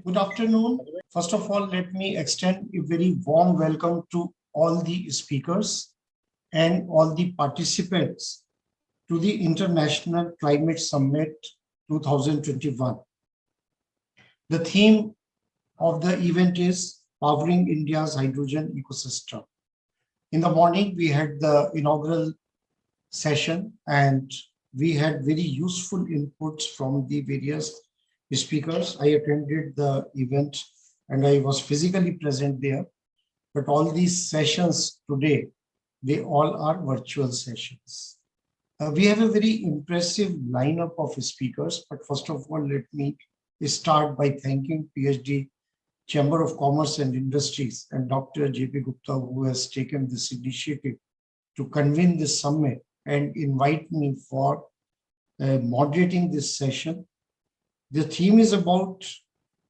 Good afternoon. First of all, let me extend a very warm welcome to all the speakers and all the participants to the International Climate Summit 2021. The theme of the event is Powering India's Hydrogen Ecosystem. In the morning, we had the inaugural session and we had very useful inputs from the various speakers. I attended the event and I was physically present there, but all these sessions today, they all are virtual sessions. We have a very impressive lineup of speakers, but first of all, let me start by thanking PhD Chamber of Commerce and Industries and Dr. J.P. Gupta, who has taken this initiative to convene this summit and invite me for moderating this session. The theme is about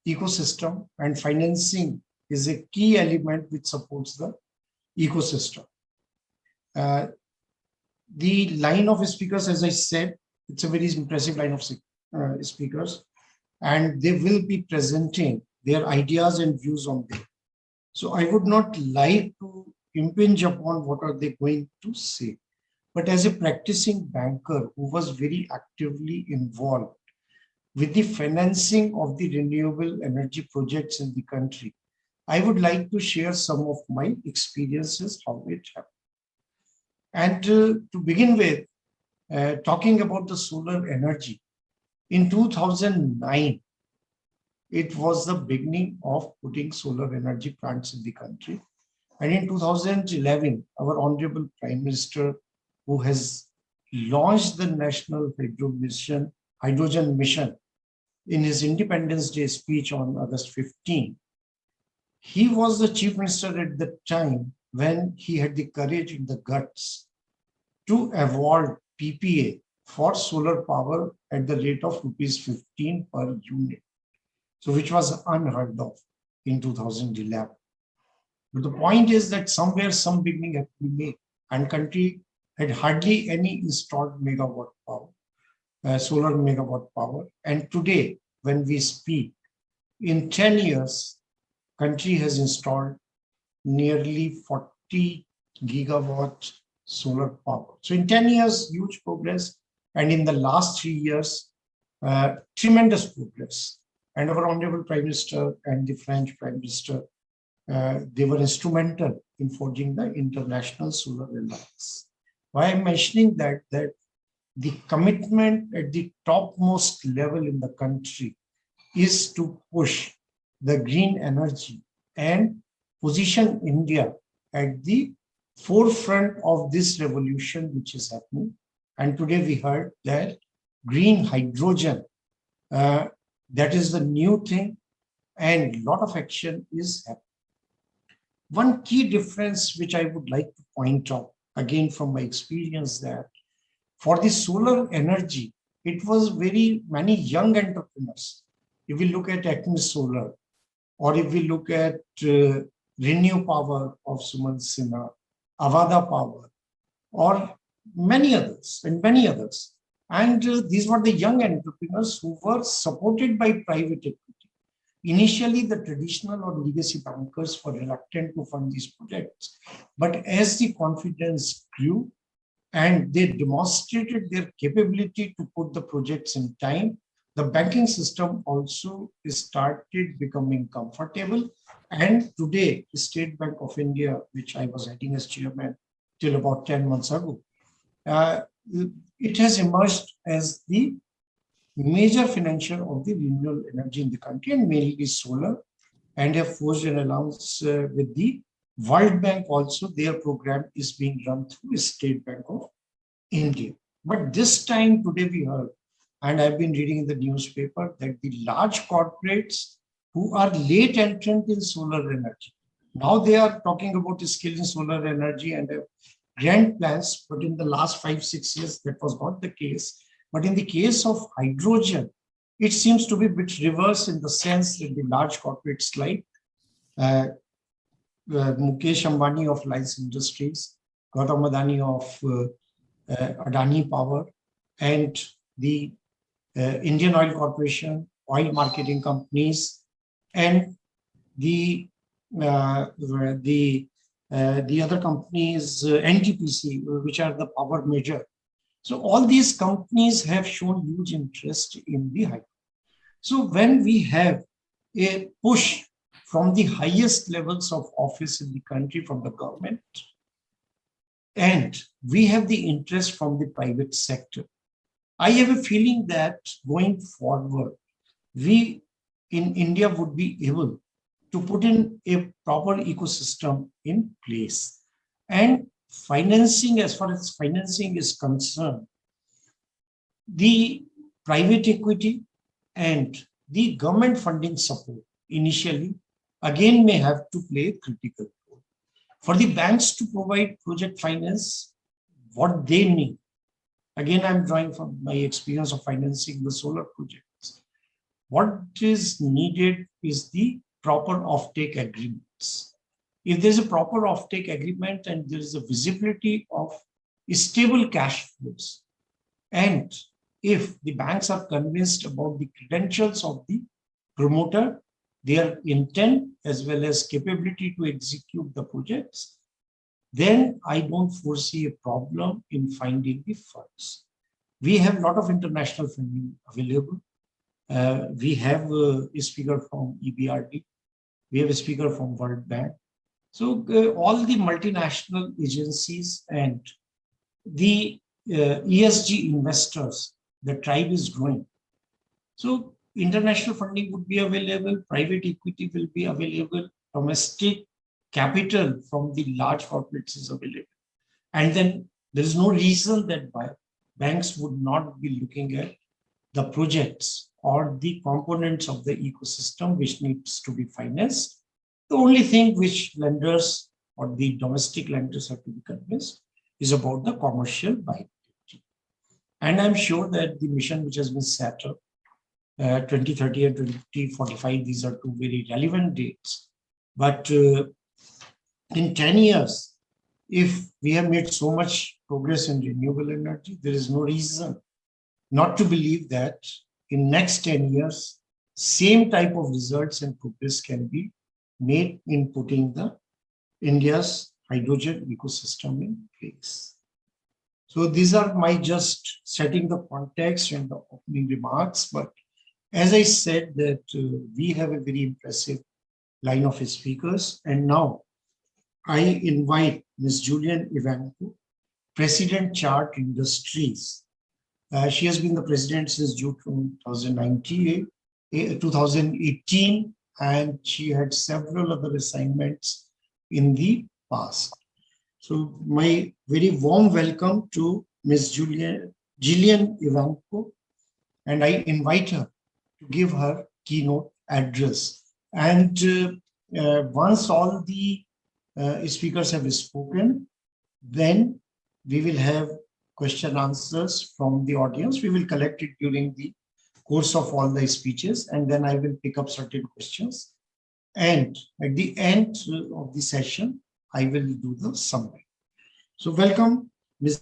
ecosystem, and financing is a key element which supports the ecosystem. The line of speakers, as I said, it's a very impressive line of speakers, and they will be presenting their ideas and views on them. So I would not like to impinge upon what are they going to say. But as a practicing banker who was very actively involved with the financing of the renewable energy projects in the country, I would like to share some of my experiences, how it happened. And to begin with, talking about the solar energy, in 2009, it was the beginning of putting solar energy plants in the country. And in 2011, our Honorable Prime Minister, who has launched the National Hydrogen Mission in his Independence Day speech on August 15, he was the Chief Minister at the time when he had the courage and the guts to award PPA for solar power at the rate of ₹15 per unit. So which was unheard of in 2011. But the point is that somewhere some beginning had to be made, and country had hardly any installed megawatt power, solar megawatt power. And today, when we speak, in 10 years, country has installed nearly 40 gigawatt solar power. So in 10 years, huge progress. And in the last 3 years, tremendous progress. And our Honorable Prime Minister and the French Prime Minister, they were instrumental in forging the International Solar Alliance. Why I'm mentioning that the commitment at the topmost level in the country is to push the green energy and position India at the forefront of this revolution which is happening. And today we heard that green hydrogen, that is the new thing, and a lot of action is happening. One key difference which I would like to point out, again from my experience, that for the solar energy, it was very many young entrepreneurs. If we look at Acme Solar, or if we look at Renew Power of Sumant Sinha, Avada Power, or many others, and many others. And these were the young entrepreneurs who were supported by private equity. Initially, the traditional or legacy bankers were reluctant to fund these projects. But as the confidence grew and they demonstrated their capability to put the projects in time, the banking system also started becoming comfortable. And today, the State Bank of India, which I was heading as chairman till about 10 months ago, it has emerged as the major financier of the renewable energy in the country, and mainly solar, and have forged an alliance with the World Bank also. Their program is being run through State Bank of India. But this time today we heard, and I've been reading in the newspaper, that the large corporates who are late entrant in solar energy, now they are talking about the skill in solar energy and have grand plans, but in the last 5-6 years, that was not the case. But in the case of hydrogen, it seems to be a bit reverse, in the sense that the large corporates like Mukesh Ambani of Reliance Industries, Gautam Adani of Adani Power, and the Indian Oil Corporation, oil marketing companies, and the the other companies, NTPC, which are the power major. So all these companies have shown huge interest in the hydro. So when we have a push from the highest levels of office in the country, from the government, and we have the interest from the private sector, I have a feeling that going forward, we in India would be able to put in a proper ecosystem in place. And financing, as far as financing is concerned, the private equity and the government funding support initially again may have to play a critical role. For the banks to provide project finance, what they need, again, I'm drawing from my experience of financing the solar projects. What is needed is the proper offtake agreements. If there's a proper offtake agreement and there is a visibility of stable cash flows, and if the banks are convinced about the credentials of the promoter, their intent as well as capability to execute the projects, then I don't foresee a problem in finding the funds. We have a lot of international funding available. We have a speaker from EBRD. We have a speaker from World Bank. So all the multinational agencies and the ESG investors, the tribe is growing. So international funding would be available, private equity will be available, domestic capital from the large corporates is available. And then there is no reason that banks would not be looking at the projects or the components of the ecosystem which needs to be financed. The only thing which lenders or the domestic lenders have to be convinced is about the commercial viability. And I'm sure that the mission which has been set up, 2030 and 2045, these are two very relevant dates. But in 10 years, if we have made so much progress in renewable energy, there is no reason not to believe that in next 10 years, same type of results and progress can be made in putting the India's hydrogen ecosystem in place. So these are my just setting the context and the opening remarks. But as I said that we have a very impressive line of speakers. And now I invite Ms. Julian Ivanko, President, Chart Industries. She has been the president since June 2018, and she had several other assignments in the past. So my very warm welcome to Ms. Gillian Ivanko, and I invite her to give her keynote address. And once all the speakers have spoken, then we will have question answers from the audience. We will collect it during the course of all the speeches, and then I will pick up certain questions. And at the end of the session, I will do the summary. So welcome, Ms.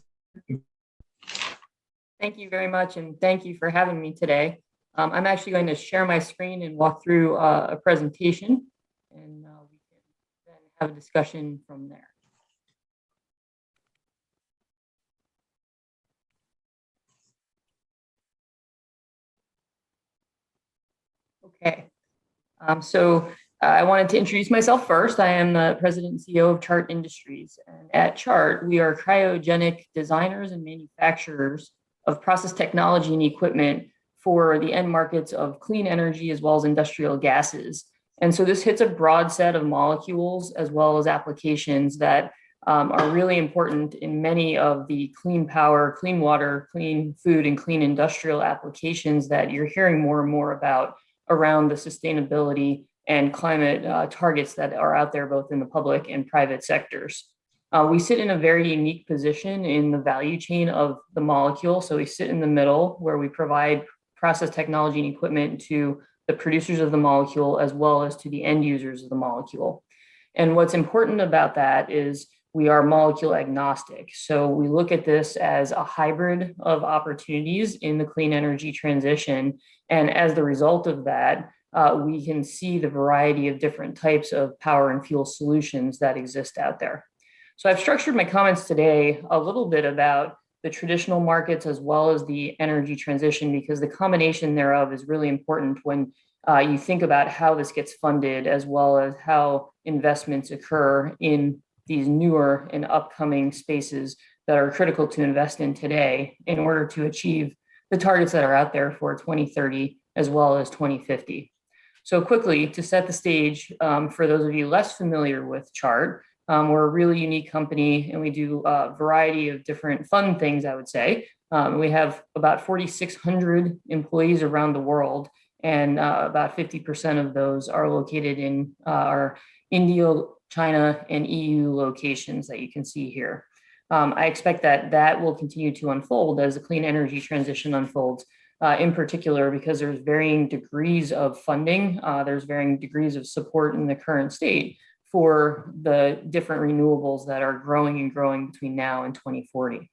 Thank you very much, and thank you for having me today. I'm actually going to share my screen and walk through a presentation, and we can then have a discussion from there. Okay, so I wanted to introduce myself first. I am the president and CEO of Chart Industries. And at Chart, we are cryogenic designers and manufacturers of process technology and equipment for the end markets of clean energy as well as industrial gases. And so this hits a broad set of molecules as well as applications that are really important in many of the clean power, clean water, clean food, and clean industrial applications that you're hearing more and more about around the sustainability and climate targets that are out there, both in the public and private sectors. We sit in a very unique position in the value chain of the molecule. So we sit in the middle where we provide process technology and equipment to the producers of the molecule as well as to the end users of the molecule. And what's important about that is we are molecule agnostic. So we look at this as a hybrid of opportunities in the clean energy transition. And as the result of that, we can see the variety of different types of power and fuel solutions that exist out there. So I've structured my comments today a little bit about the traditional markets as well as the energy transition, because the combination thereof is really important when you think about how this gets funded, as well as how investments occur in these newer and upcoming spaces that are critical to invest in today in order to achieve the targets that are out there for 2030 as well as 2050. So quickly, to set the stage, for those of you less familiar with Chart, we're a really unique company, and we do a variety of different fun things, I would say. We have about 4,600 employees around the world, and about 50% of those are located in our India, China, and EU locations that you can see here. I expect that that will continue to unfold as the clean energy transition unfolds, in particular because there's varying degrees of funding, there's varying degrees of support in the current state for the different renewables that are growing and growing between now and 2040.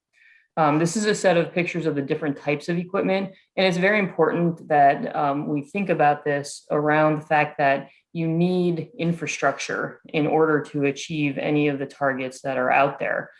This is a set of pictures of the different types of equipment, and it's very important that we think about this around the fact that you need infrastructure in order to achieve any of the targets that are out there.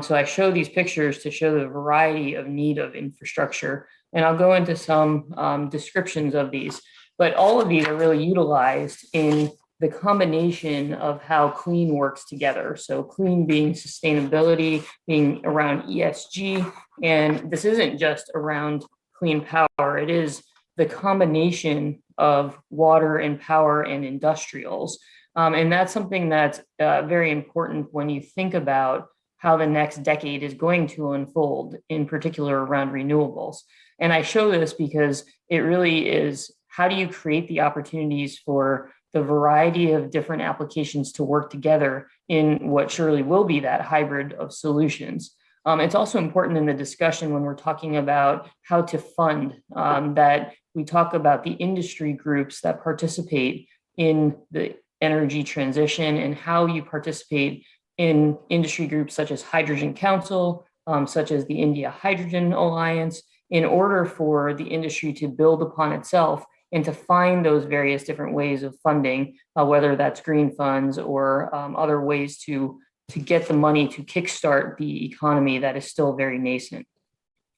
So I show these pictures to show the variety of need of infrastructure, and I'll go into some descriptions of these, but all of these are really utilized in the combination of how clean works together. So clean being sustainability, being around ESG, and this isn't just around clean power, it is the combination of water and power and industrials. And that's something that's very important when you think about how the next decade is going to unfold, in particular around renewables. And I show this because it really is, how do you create the opportunities for the variety of different applications to work together in what surely will be that hybrid of solutions. It's also important in the discussion when we're talking about how to fund, that we talk about the industry groups that participate in the energy transition and how you participate in industry groups such as Hydrogen Council, such as the India Hydrogen Alliance, in order for the industry to build upon itself and to find those various different ways of funding, whether that's green funds or other ways to get the money to kickstart the economy that is still very nascent.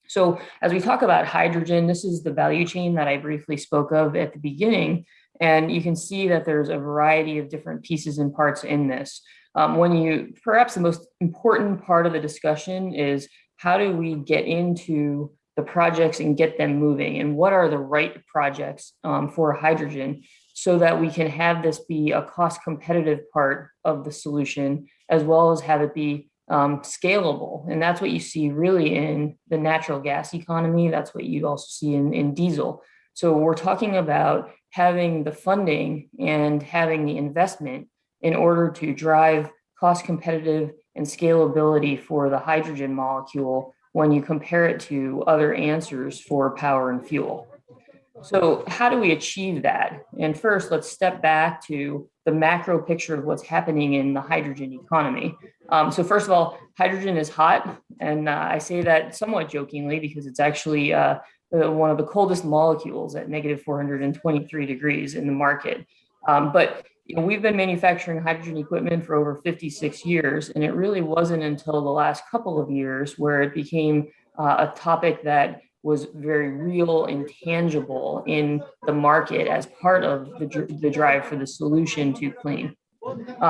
So as we talk about hydrogen, this is the value chain that I briefly spoke of at the beginning, and you can see that there's a variety of different pieces and parts in this. Perhaps the most important part of the discussion is, how do we get into the projects and get them moving, and what are the right projects for hydrogen, so that we can have this be a cost competitive part of the solution, as well as have it be scalable. And that's what you see really in the natural gas economy. That's what you also see in diesel. So we're talking about having the funding and having the investment in order to drive cost competitive and scalability for the hydrogen molecule when you compare it to other answers for power and fuel. So how do we achieve that? And first, let's step back to the macro picture of what's happening in the hydrogen economy. So first of all, hydrogen is hot, and I say that somewhat jokingly because it's actually one of the coldest molecules at negative 423 degrees in the market. But we've been manufacturing hydrogen equipment for over 56 years, and it really wasn't until the last couple of years where it became a topic that was very real and tangible in the market as part of the drive for the solution to clean.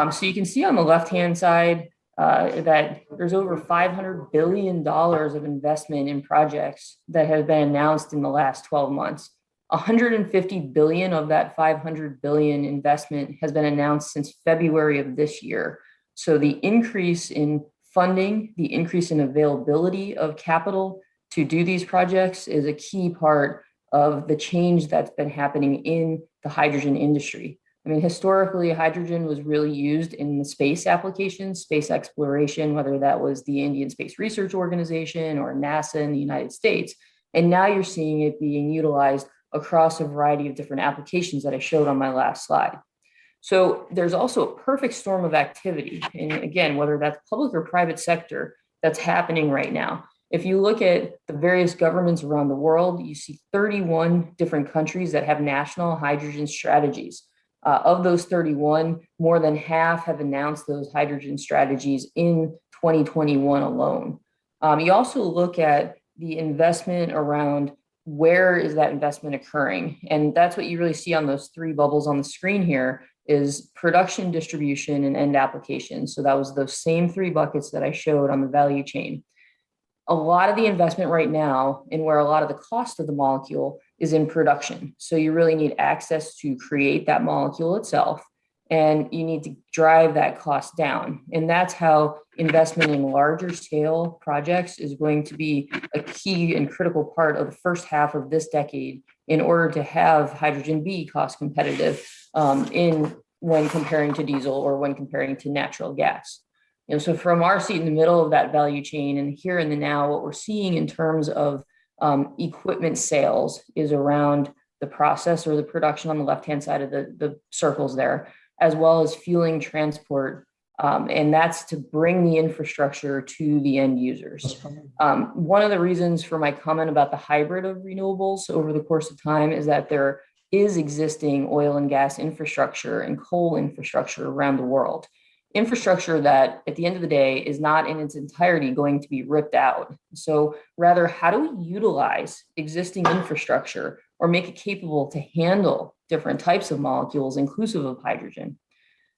So you can see on the left-hand side that there's over $500 billion of investment in projects that have been announced in the last 12 months. 150 billion of that 500 billion investment has been announced since February of this year. So the increase in funding, the increase in availability of capital to do these projects is a key part of the change that's been happening in the hydrogen industry. I mean, historically, hydrogen was really used in the space applications, space exploration, whether that was the Indian Space Research Organization or NASA in the United States. And now you're seeing it being utilized across a variety of different applications that I showed on my last slide. So there's also a perfect storm of activity. And again, whether that's public or private sector, that's happening right now. If you look at the various governments around the world, you see 31 different countries that have national hydrogen strategies. Of those 31, more than half have announced those hydrogen strategies in 2021 alone. You also look at the investment around where is that investment occurring? And that's what you really see on those three bubbles on the screen here is production, distribution, and end application. So that was those same three buckets that I showed on the value chain. A lot of the investment right now and where a lot of the cost of the molecule is in production. So you really need access to create that molecule itself, and you need to drive that cost down. And that's how investment in larger scale projects is going to be a key and critical part of the first half of this decade in order to have hydrogen be cost competitive when comparing to diesel or when comparing to natural gas. So from our seat in the middle of that value chain and here and the now, what we're seeing in terms of equipment sales is around the process or the production on the left-hand side of the circles there, as well as fueling transport. And that's to bring the infrastructure to the end users. One of the reasons for my comment about the hybrid of renewables over the course of time is that there is existing oil and gas infrastructure and coal infrastructure around the world. Infrastructure that at the end of the day is not in its entirety going to be ripped out. So rather, how do we utilize existing infrastructure or make it capable to handle different types of molecules, inclusive of hydrogen?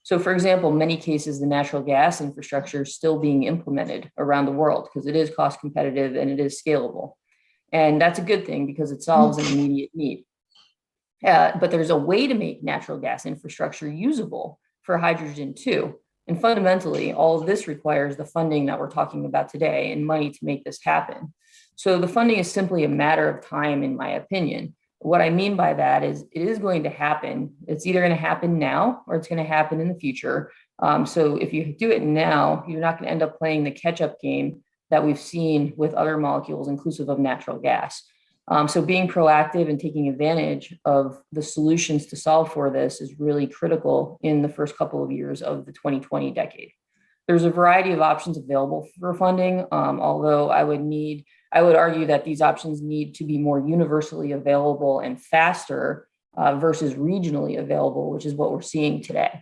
So for example, in many cases, the natural gas infrastructure is still being implemented around the world because it is cost competitive and it is scalable. And that's a good thing because it solves an immediate need. But there's a way to make natural gas infrastructure usable for hydrogen too. And fundamentally, all of this requires the funding that we're talking about today and money to make this happen. So the funding is simply a matter of time, in my opinion. What I mean by that is it is going to happen. It's either going to happen now or it's going to happen in the future. So if you do it now, you're not going to end up playing the catch-up game that we've seen with other molecules, inclusive of natural gas. So being proactive and taking advantage of the solutions to solve for this is really critical in the first couple of years of the 2020 decade. There's a variety of options available for funding, although I would argue that these options need to be more universally available and faster versus regionally available, which is what we're seeing today.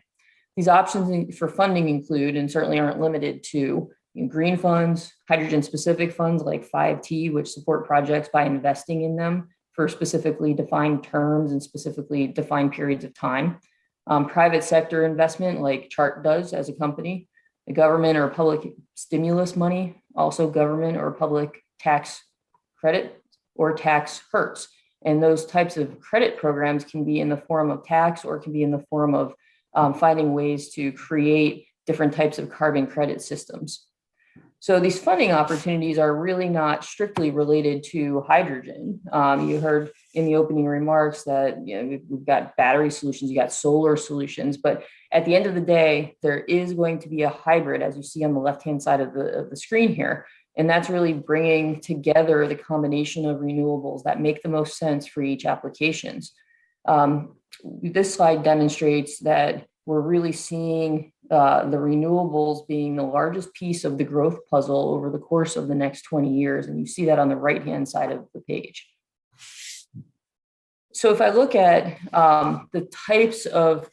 These options for funding include, and certainly aren't limited to, green funds, hydrogen-specific funds like 5T, which support projects by investing in them for specifically defined terms and specifically defined periods of time. Private sector investment like Chart does as a company, the government or public stimulus money, also government or public tax credit or tax hurts. And those types of credit programs can be in the form of tax or can be in the form of finding ways to create different types of carbon credit systems. So these funding opportunities are really not strictly related to hydrogen. You heard in the opening remarks that we've got battery solutions, you got solar solutions, but at the end of the day, there is going to be a hybrid, as you see on the left-hand side of the screen here. And that's really bringing together the combination of renewables that make the most sense for each applications. This slide demonstrates that we're really seeing the renewables being the largest piece of the growth puzzle over the course of the next 20 years. And you see that on the right-hand side of the page. So if I look at the types of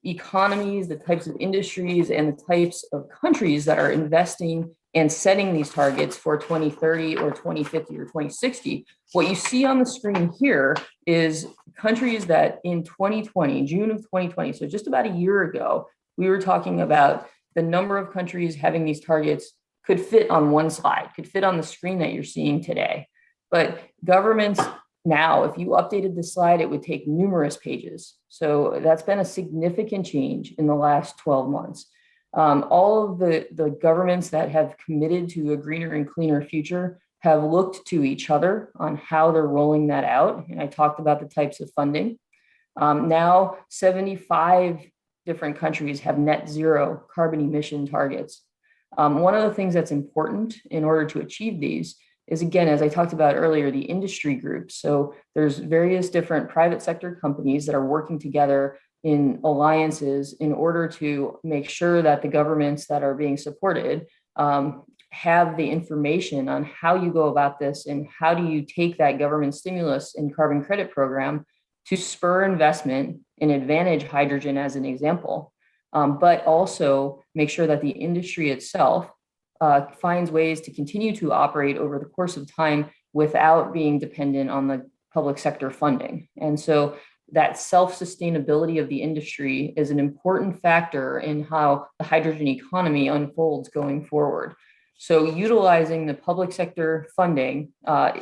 economies, the types of industries, and the types of countries that are investing and setting these targets for 2030 or 2050 or 2060, what you see on the screen here is countries that in 2020, June of 2020, so just about a year ago, we were talking about the number of countries having these targets could fit on one slide, could fit on the screen that you're seeing today. But governments now, if you updated the slide, it would take numerous pages. So that's been a significant change in the last 12 months. All of the governments that have committed to a greener and cleaner future have looked to each other on how they're rolling that out. And I talked about the types of funding. Now, 75 different countries have net zero carbon emission targets. One of the things that's important in order to achieve these is, again, as I talked about earlier, the industry groups. So there's various different private sector companies that are working together in alliances in order to make sure that the governments that are being supported have the information on how you go about this and how do you take that government stimulus and carbon credit program to spur investment and advantage hydrogen as an example, but also make sure that the industry itself finds ways to continue to operate over the course of time without being dependent on the public sector funding. And so that self-sustainability of the industry is an important factor in how the hydrogen economy unfolds going forward. So utilizing the public sector funding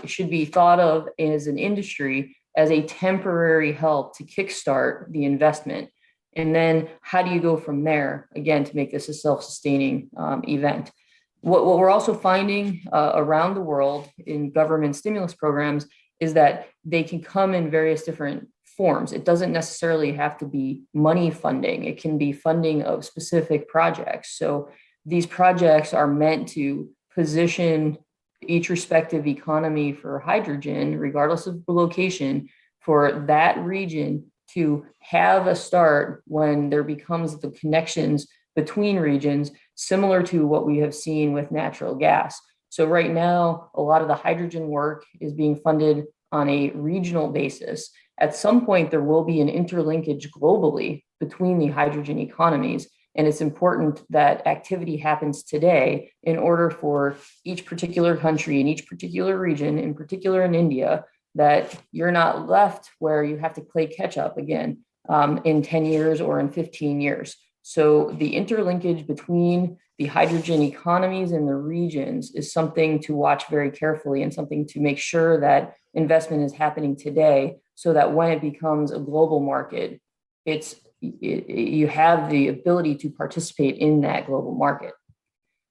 should be thought of as an industry as a temporary help to kickstart the investment. And then how do you go from there, again, to make this a self-sustaining event? What we're also finding around the world in government stimulus programs is that they can come in various different forms. It doesn't necessarily have to be money funding. It can be funding of specific projects. So these projects are meant to position each respective economy for hydrogen, regardless of the location, for that region to have a start when there becomes the connections between regions, similar to what we have seen with natural gas. So right now, a lot of the hydrogen work is being funded on a regional basis. At some point, there will be an interlinkage globally between the hydrogen economies. And it's important that activity happens today in order for each particular country in each particular region, in particular in India, that you're not left where you have to play catch up again in 10 years or in 15 years. So the interlinkage between the hydrogen economies and the regions is something to watch very carefully and something to make sure that investment is happening today so that when it becomes a global market, you have the ability to participate in that global market.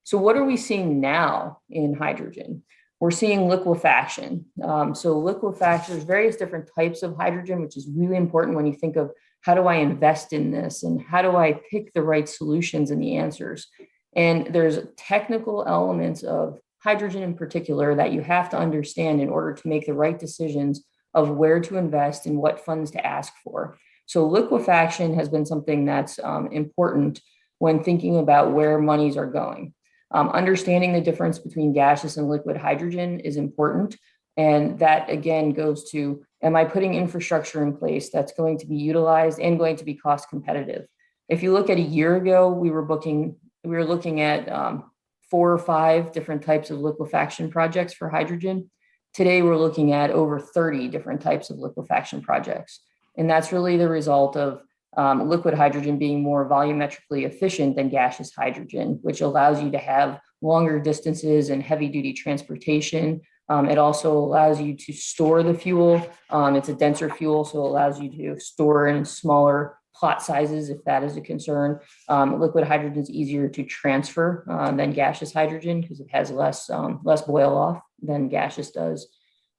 So what are we seeing now in hydrogen? We're seeing liquefaction. So liquefaction, there's various different types of hydrogen, which is really important when you think of how do I invest in this and how do I pick the right solutions and the answers. And there's technical elements of hydrogen in particular that you have to understand in order to make the right decisions of where to invest and what funds to ask for. So liquefaction has been something that's important when thinking about where monies are going. Understanding the difference between gaseous and liquid hydrogen is important. And that again goes to, am I putting infrastructure in place that's going to be utilized and going to be cost competitive? If you look at a year ago, we were looking at 4 or 5 different types of liquefaction projects for hydrogen. Today, we're looking at over 30 different types of liquefaction projects. And that's really the result of liquid hydrogen being more volumetrically efficient than gaseous hydrogen, which allows you to have longer distances and heavy duty transportation. It also allows you to store the fuel. It's a denser fuel, so it allows you to store in smaller plot sizes if that is a concern. Liquid hydrogen is easier to transfer than gaseous hydrogen because it has less boil off than gaseous does.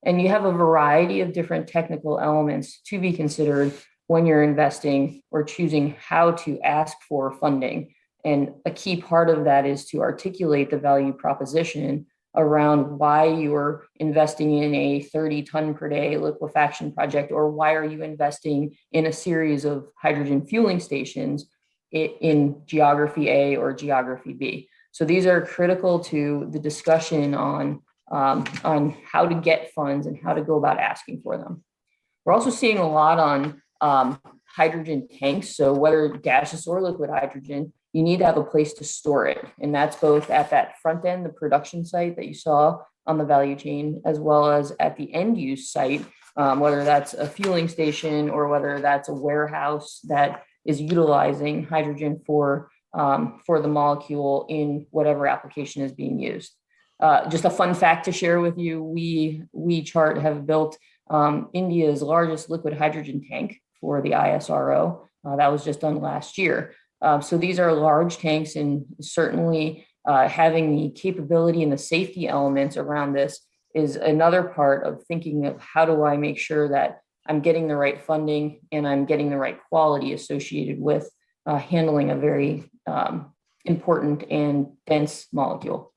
And you have a variety of different technical elements to be considered when you're investing or choosing how to ask for funding. And a key part of that is to articulate the value proposition around why you're investing in a 30 ton per day liquefaction project, or why are you investing in a series of hydrogen fueling stations in geography A or geography B. So these are critical to the discussion on how to get funds and how to go about asking for them. We're also seeing a lot on hydrogen tanks. So whether gaseous or liquid hydrogen, you need to have a place to store it. And that's both at that front end, the production site that you saw on the value chain, as well as at the end use site, whether that's a fueling station or whether that's a warehouse that is utilizing hydrogen for the molecule in whatever application is being used. Just a fun fact to share with you, we Chart have built India's largest liquid hydrogen tank for the ISRO. That was just done last year. So these are large tanks, and certainly having the capability and the safety elements around this is another part of thinking of how do I make sure that I'm getting the right funding and I'm getting the right quality associated with handling a very important and dense molecule.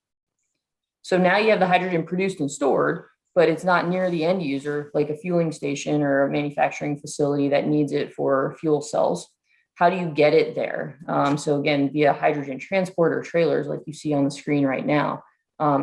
So now you have the hydrogen produced and stored, but it's not near the end user like a fueling station or a manufacturing facility that needs it for fuel cells. How do you get it there? So again, via hydrogen transport or trailers like you see on the screen right now.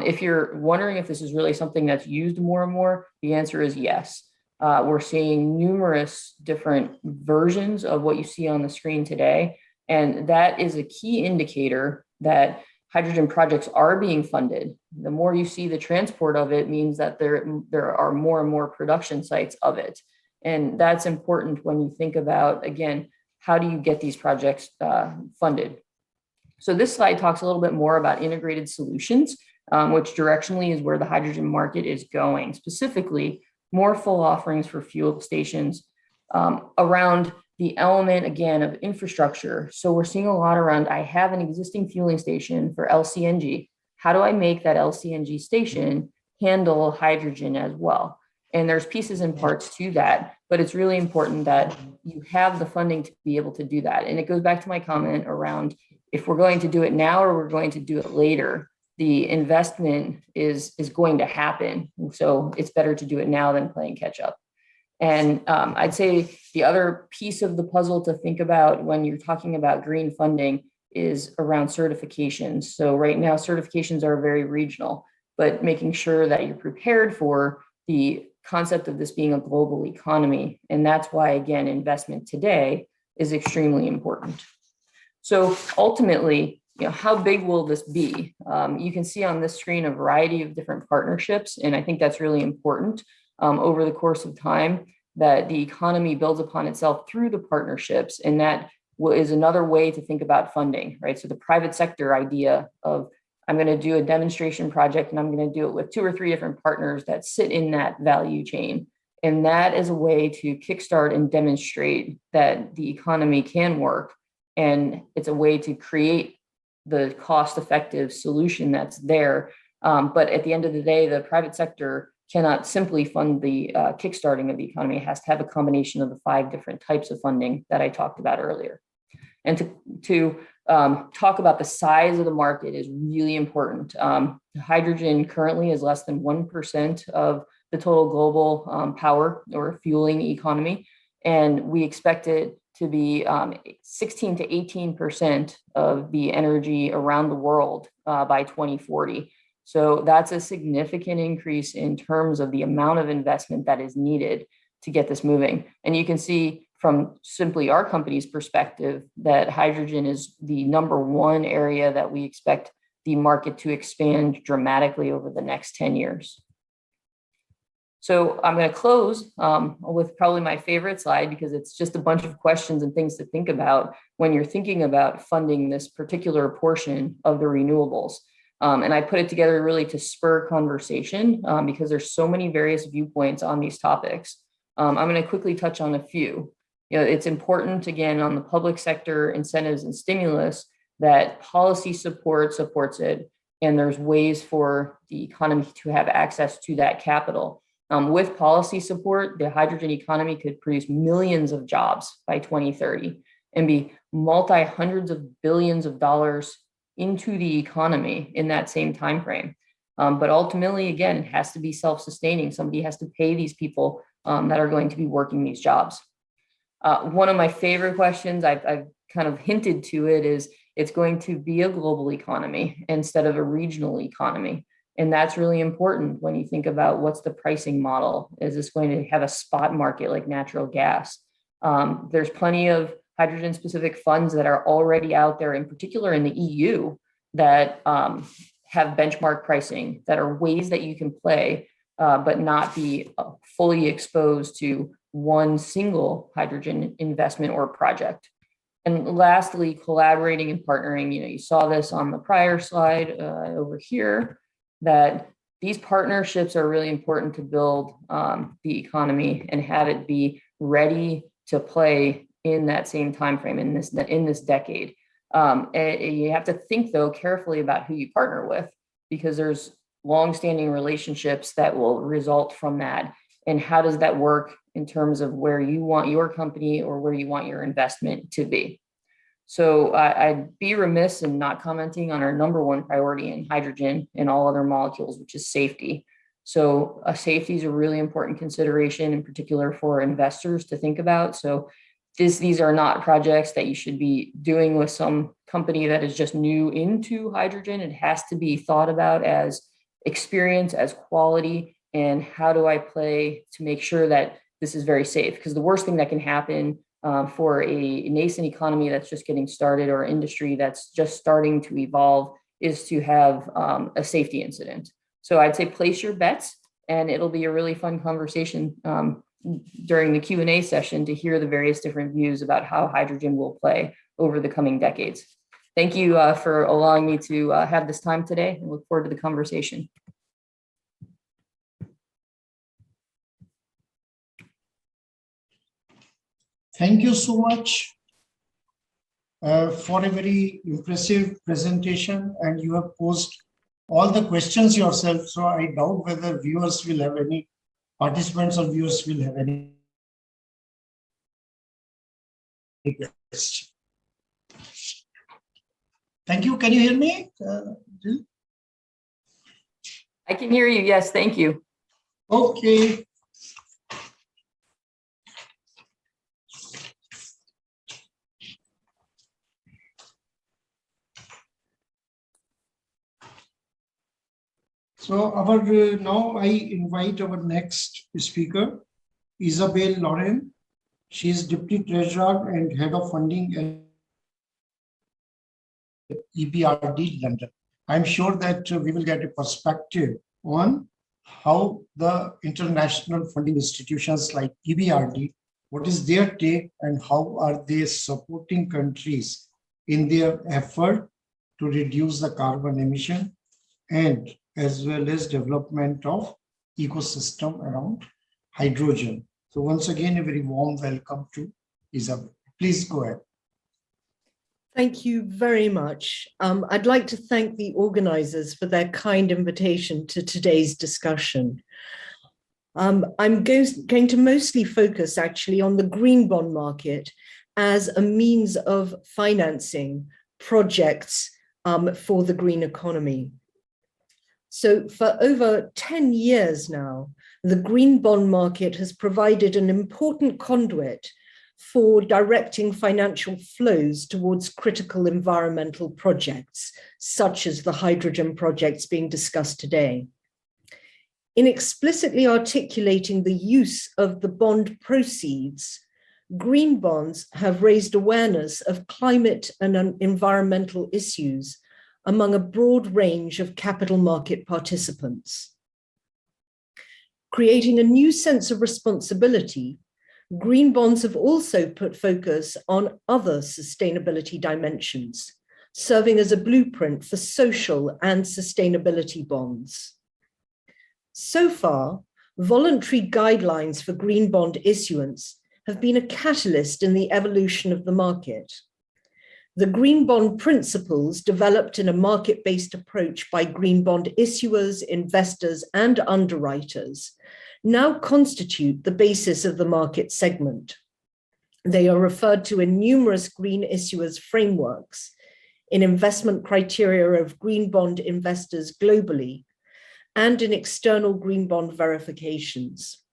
If you're wondering if this is really something that's used more and more, the answer is yes. We're seeing numerous different versions of what you see on the screen today. And that is a key indicator that hydrogen projects are being funded. The more you see the transport of it means that there are more and more production sites of it. And that's important when you think about, again, how do you get these projects funded? So this slide talks a little bit more about integrated solutions, which directionally is where the hydrogen market is going, specifically more full offerings for fuel stations around the element, again, of infrastructure. So we're seeing a lot around, I have an existing fueling station for LCNG. How do I make that LCNG station handle hydrogen as well? And there's pieces and parts to that, but it's really important that you have the funding to be able to do that. And it goes back to my comment around, if we're going to do it now or we're going to do it later, the investment is going to happen. So it's better to do it now than playing catch up. And I'd say the other piece of the puzzle to think about when you're talking about green funding is around certifications. So right now, certifications are very regional, but making sure that you're prepared for the concept of this being a global economy. And that's why, again, investment today is extremely important. So ultimately, how big will this be? You can see on this screen a variety of different partnerships, and I think that's really important. Over the course of time, that the economy builds upon itself through the partnerships. And that is another way to think about funding, right? So the private sector idea of, I'm going to do a demonstration project and I'm going to do it with 2 or 3 different partners that sit in that value chain. And that is a way to kickstart and demonstrate that the economy can work. And it's a way to create the cost-effective solution that's there. But at the end of the day, the private sector cannot simply fund the kickstarting of the economy. It has to have a combination of the 5 different types of funding that I talked about earlier. And to talk about the size of the market is really important. Hydrogen currently is less than 1% of the total global power or fueling economy. And we expect it to be 16 to 18% of the energy around the world by 2040. So that's a significant increase in terms of the amount of investment that is needed to get this moving. And you can see from simply our company's perspective that hydrogen is the #1 area that we expect the market to expand dramatically over the next 10 years. So I'm going to close with probably my favorite slide, because it's just a bunch of questions and things to think about when you're thinking about funding this particular portion of the renewables. And I put it together really to spur conversation because there's so many various viewpoints on these topics. I'm going to quickly touch on a few. It's important, again, on the public sector incentives and stimulus, that policy supports it, and there's ways for the economy to have access to that capital. With policy support, the hydrogen economy could produce millions of jobs by 2030 and be multi-hundreds of billions of dollars into the economy in that same time frame. But ultimately, again, it has to be self-sustaining. Somebody has to pay these people that are going to be working these jobs. One of my favorite questions, I've kind of hinted to it, is it's going to be a global economy instead of a regional economy. And that's really important when you think about what's the pricing model. Is this going to have a spot market like natural gas? There's plenty of hydrogen-specific funds that are already out there, in particular in the EU, that have benchmark pricing, that are ways that you can play, but not be fully exposed to one single hydrogen investment or project. And lastly, collaborating and partnering. You saw this on the prior slide over here, that these partnerships are really important to build the economy and have it be ready to play in that same time frame in this decade. And you have to think, though, carefully about who you partner with, because there's long-standing relationships that will result from that. And how does that work in terms of where you want your company or where you want your investment to be? So I'd be remiss in not commenting on our #1 priority in hydrogen and all other molecules, which is safety. So safety is a really important consideration, in particular for investors to think about. So These are not projects that you should be doing with some company that is just new into hydrogen. It has to be thought about as experience, as quality, and how do I play to make sure that this is very safe? Because the worst thing that can happen for a nascent economy that's just getting started or industry that's just starting to evolve is to have a safety incident. So I'd say place your bets, and it'll be a really fun conversation during the Q&A session to hear the various different views about how hydrogen will play over the coming decades. Thank you for allowing me to have this time today, and look forward to the conversation. Thank you so much for a very impressive presentation, and you have posed all the questions yourself. So I doubt whether viewers will have any, participants or viewers will have any questions. Thank you. Can you hear me? Jill? I can hear you. Yes, thank you. Okay. So now I invite our next speaker, Isabel Lauren. She is Deputy Treasurer and Head of Funding at EBRD London. I'm sure that we will get a perspective on how the international funding institutions like EBRD, what is their take and how are they supporting countries in their effort to reduce the carbon emission, and as well as development of ecosystem around hydrogen. So once again, a very warm welcome to Isabel. Please go ahead. Thank you very much. I'd like to thank the organizers for their kind invitation to today's discussion. I'm going to mostly focus actually on the green bond market as a means of financing projects for the green economy. So for over 10 years now, the green bond market has provided an important conduit for directing financial flows towards critical environmental projects, such as the hydrogen projects being discussed today. In explicitly articulating the use of the bond proceeds, green bonds have raised awareness of climate and environmental issues among a broad range of capital market participants. Creating a new sense of responsibility, green bonds have also put focus on other sustainability dimensions, serving as a blueprint for social and sustainability bonds. So far, voluntary guidelines for green bond issuance have been a catalyst in the evolution of the market. The green bond principles developed in a market-based approach by green bond issuers, investors, and underwriters now constitute the basis of the market segment. They are referred to in numerous green issuers frameworks, in investment criteria of green bond investors globally, and in external green bond verifications,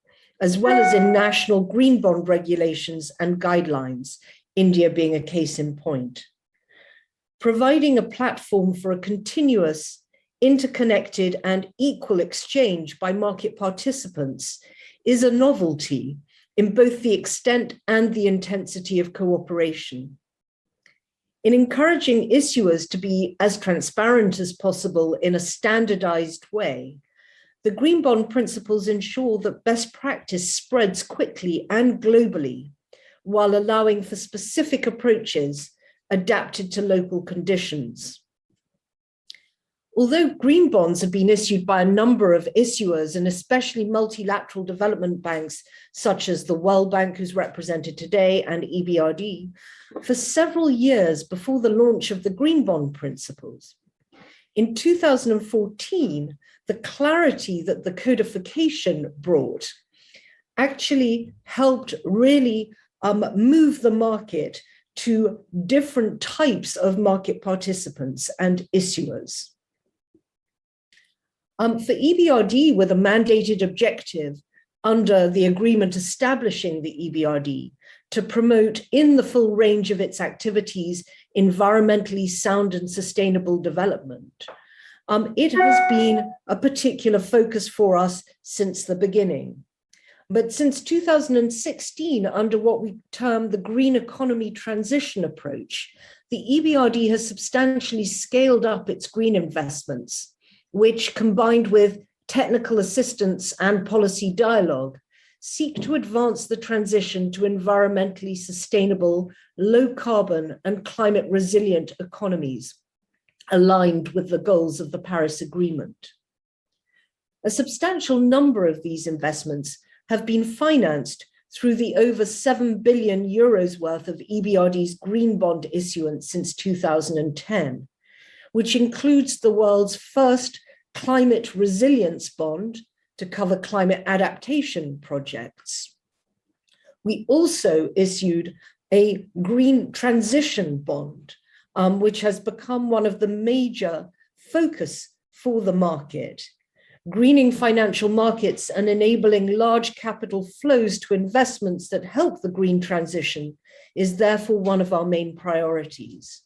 as well as in national green bond regulations and guidelines, India being a case in point. Providing a platform for a continuous, interconnected, and equal exchange by market participants is a novelty in both the extent and the intensity of cooperation. In encouraging issuers to be as transparent as possible in a standardized way, the green bond principles ensure that best practice spreads quickly and globally, while allowing for specific approaches adapted to local conditions. Although green bonds have been issued by a number of issuers, and especially multilateral development banks, such as the World Bank, who's represented today, and EBRD, for several years before the launch of the green bond principles. In 2014, the clarity that the codification brought actually helped really move the market to different types of market participants and issuers. For EBRD, with a mandated objective under the agreement establishing the EBRD to promote in the full range of its activities environmentally sound and sustainable development. It has been a particular focus for us since the beginning. But since 2016, under what we term the green economy transition approach, the EBRD has substantially scaled up its green investments, which, combined with technical assistance and policy dialogue, seek to advance the transition to environmentally sustainable, low carbon and climate resilient economies, aligned with the goals of the Paris Agreement. A substantial number of these investments have been financed through the over 7 billion euros worth of EBRD's green bond issuance since 2010, which includes the world's first climate resilience bond to cover climate adaptation projects. We also issued a green transition bond, which has become one of the major focus for the market. Greening financial markets and enabling large capital flows to investments that help the green transition is therefore one of our main priorities.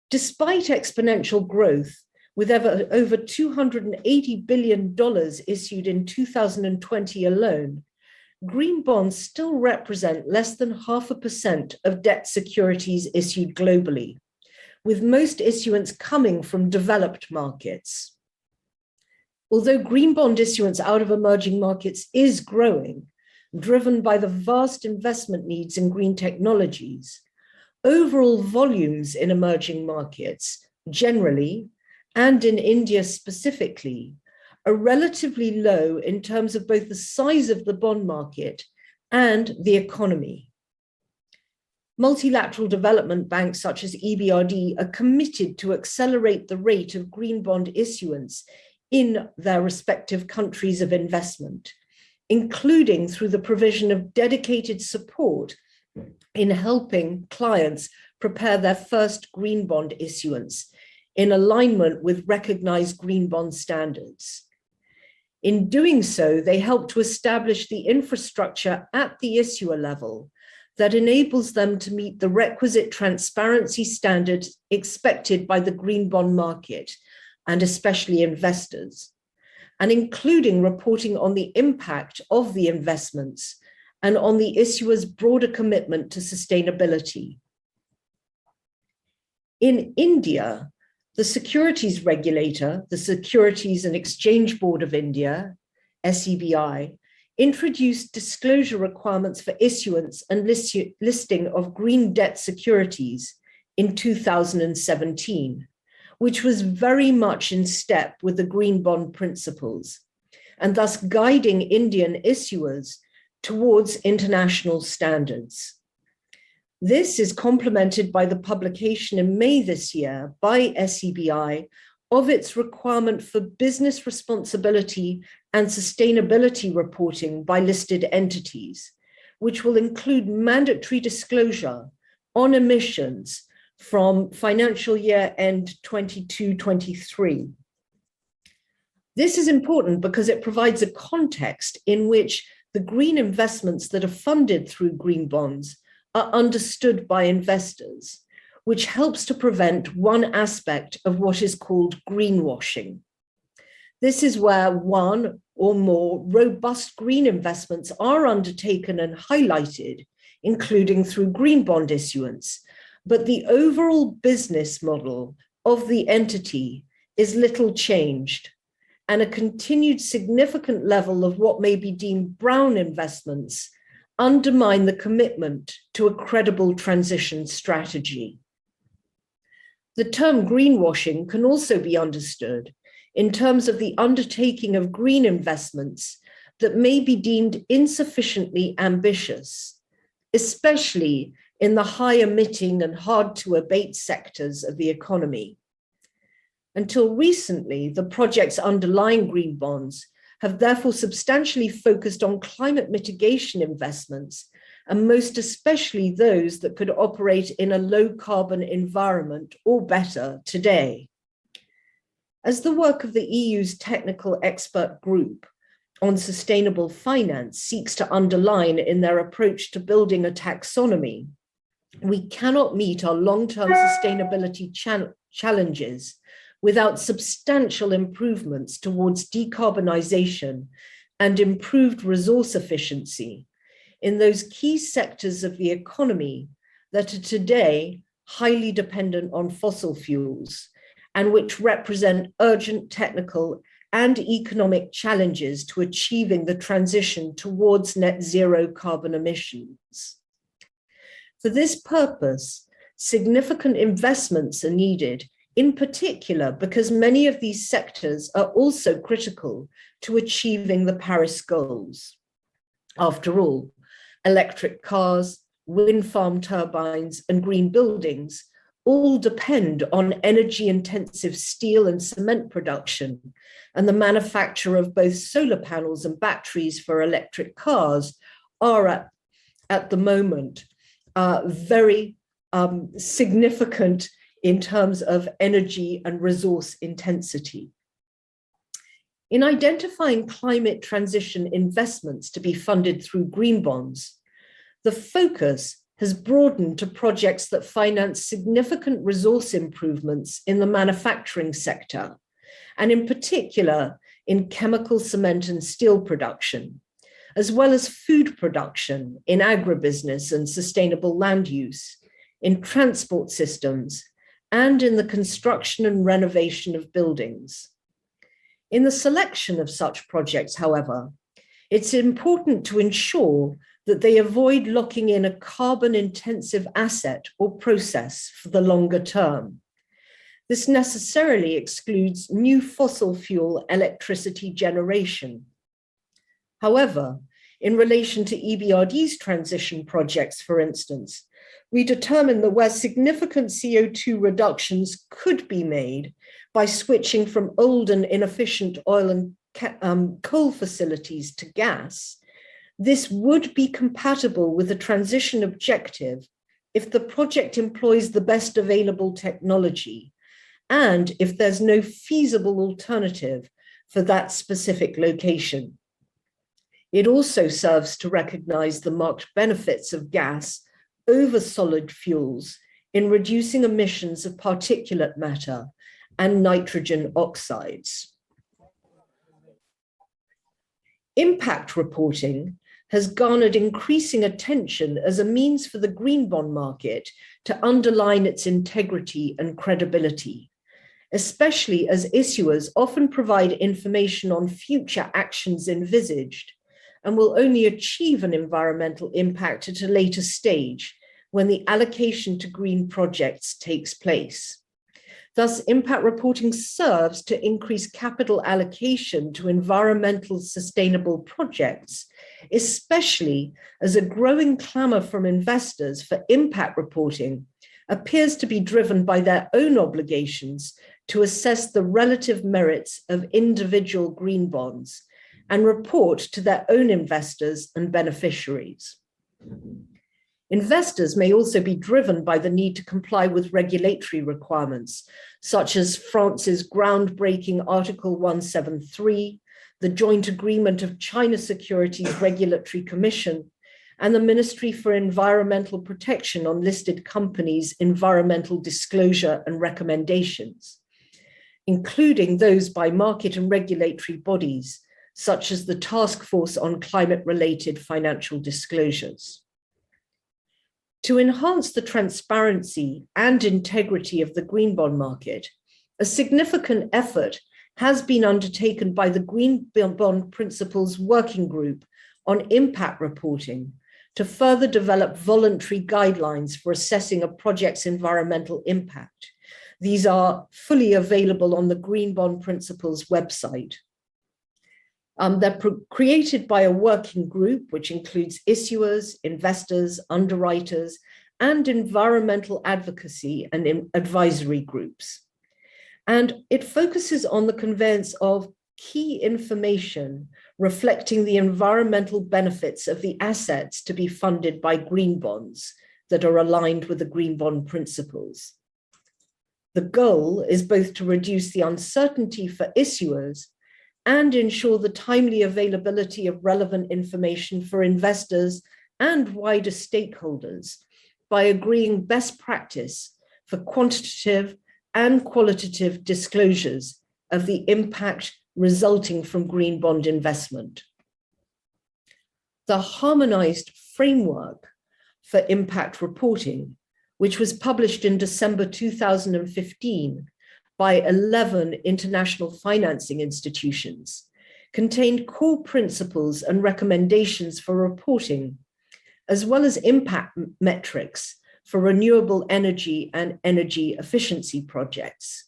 Despite exponential growth, with over $280 billion issued in 2020 alone, green bonds still represent less than 0.5% of debt securities issued globally, with most issuance coming from developed markets. Although green bond issuance out of emerging markets is growing, driven by the vast investment needs in green technologies, overall volumes in emerging markets generally, and in India specifically, are relatively low in terms of both the size of the bond market and the economy. Multilateral development banks such as EBRD are committed to accelerate the rate of green bond issuance in their respective countries of investment, including through the provision of dedicated support in helping clients prepare their first green bond issuance in alignment with recognized green bond standards. In doing so, they help to establish the infrastructure at the issuer level that enables them to meet the requisite transparency standards expected by the green bond market, and especially investors, and including reporting on the impact of the investments and on the issuer's broader commitment to sustainability. In India, the securities regulator, the Securities and Exchange Board of India, SEBI, introduced disclosure requirements for issuance and listing of green debt securities in 2017, which was very much in step with the green bond principles, and thus guiding Indian issuers towards international standards. This is complemented by the publication in May this year by SEBI of its requirement for business responsibility and sustainability reporting by listed entities, which will include mandatory disclosure on emissions from financial year end 22-23. This is important because it provides a context in which the green investments that are funded through green bonds are understood by investors, which helps to prevent one aspect of what is called greenwashing. This is where one or more robust green investments are undertaken and highlighted, including through green bond issuance, but the overall business model of the entity is little changed, and a continued significant level of what may be deemed brown investments undermine the commitment to a credible transition strategy. The term greenwashing can also be understood in terms of the undertaking of green investments that may be deemed insufficiently ambitious, especially in the high emitting and hard to abate sectors of the economy. Until recently, the projects underlying green bonds have therefore substantially focused on climate mitigation investments, and most especially those that could operate in a low carbon environment or better today. As the work of the EU's technical expert group on sustainable finance seeks to underline in their approach to building a taxonomy, we cannot meet our long-term sustainability challenges without substantial improvements towards decarbonization and improved resource efficiency in those key sectors of the economy that are today highly dependent on fossil fuels and which represent urgent technical and economic challenges to achieving the transition towards net zero carbon emissions. For this purpose, significant investments are needed, in particular because many of these sectors are also critical to achieving the Paris goals. After all, electric cars, wind farm turbines, and green buildings all depend on energy-intensive steel and cement production, and the manufacture of both solar panels and batteries for electric cars are at the moment very significant in terms of energy and resource intensity. In identifying climate transition investments to be funded through green bonds, the focus has broadened to projects that finance significant resource improvements in the manufacturing sector, and in particular in chemical, cement, and steel production, as well as food production in agribusiness and sustainable land use, in transport systems, and in the construction and renovation of buildings. In the selection of such projects, however, it's important to ensure that they avoid locking in a carbon-intensive asset or process for the longer term. This necessarily excludes new fossil fuel electricity generation. However, in relation to EBRD's transition projects, for instance, we determined that where significant CO2 reductions could be made by switching from old and inefficient oil and coal facilities to gas, this would be compatible with the transition objective if the project employs the best available technology and if there's no feasible alternative for that specific location. It also serves to recognize the marked benefits of gas over solid fuels in reducing emissions of particulate matter and nitrogen oxides. Impact reporting has garnered increasing attention as a means for the green bond market to underline its integrity and credibility, especially as issuers often provide information on future actions envisaged and will only achieve an environmental impact at a later stage when the allocation to green projects takes place. Thus, impact reporting serves to increase capital allocation to environmental sustainable projects, especially as a growing clamor from investors for impact reporting appears to be driven by their own obligations to assess the relative merits of individual green bonds and report to their own investors and beneficiaries. Investors may also be driven by the need to comply with regulatory requirements, such as France's groundbreaking Article 173, the Joint Agreement of China Securities Regulatory Commission, and the Ministry for Environmental Protection on listed companies' environmental disclosure and recommendations, including those by market and regulatory bodies, such as the Task Force on Climate-Related Financial Disclosures. To enhance the transparency and integrity of the green bond market, a significant effort has been undertaken by the Green Bond Principles Working Group on impact reporting to further develop voluntary guidelines for assessing a project's environmental impact. These are fully available on the Green Bond Principles website. They're created by a working group, which includes issuers, investors, underwriters, and environmental advocacy and advisory groups. And it focuses on the conveyance of key information reflecting the environmental benefits of the assets to be funded by green bonds that are aligned with the Green Bond Principles. The goal is both to reduce the uncertainty for issuers and ensure the timely availability of relevant information for investors and wider stakeholders by agreeing best practice for quantitative and qualitative disclosures of the impact resulting from green bond investment. The harmonized framework for impact reporting, which was published in December 2015 by 11 international financing institutions, contained core principles and recommendations for reporting, as well as impact metrics for renewable energy and energy efficiency projects.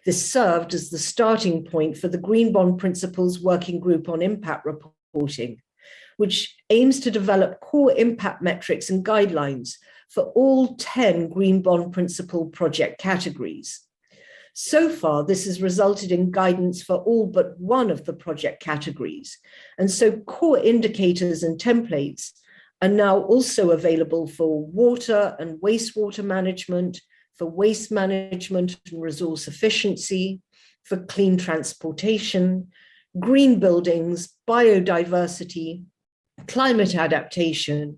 This served as the starting point for the Green Bond Principles Working Group on Impact Reporting, which aims to develop core impact metrics and guidelines for all 10 Green Bond Principle project categories. So far, this has resulted in guidance for all but one of the project categories. And so core indicators and templates are now also available for water and wastewater management, for waste management and resource efficiency, for clean transportation, green buildings, biodiversity, climate adaptation,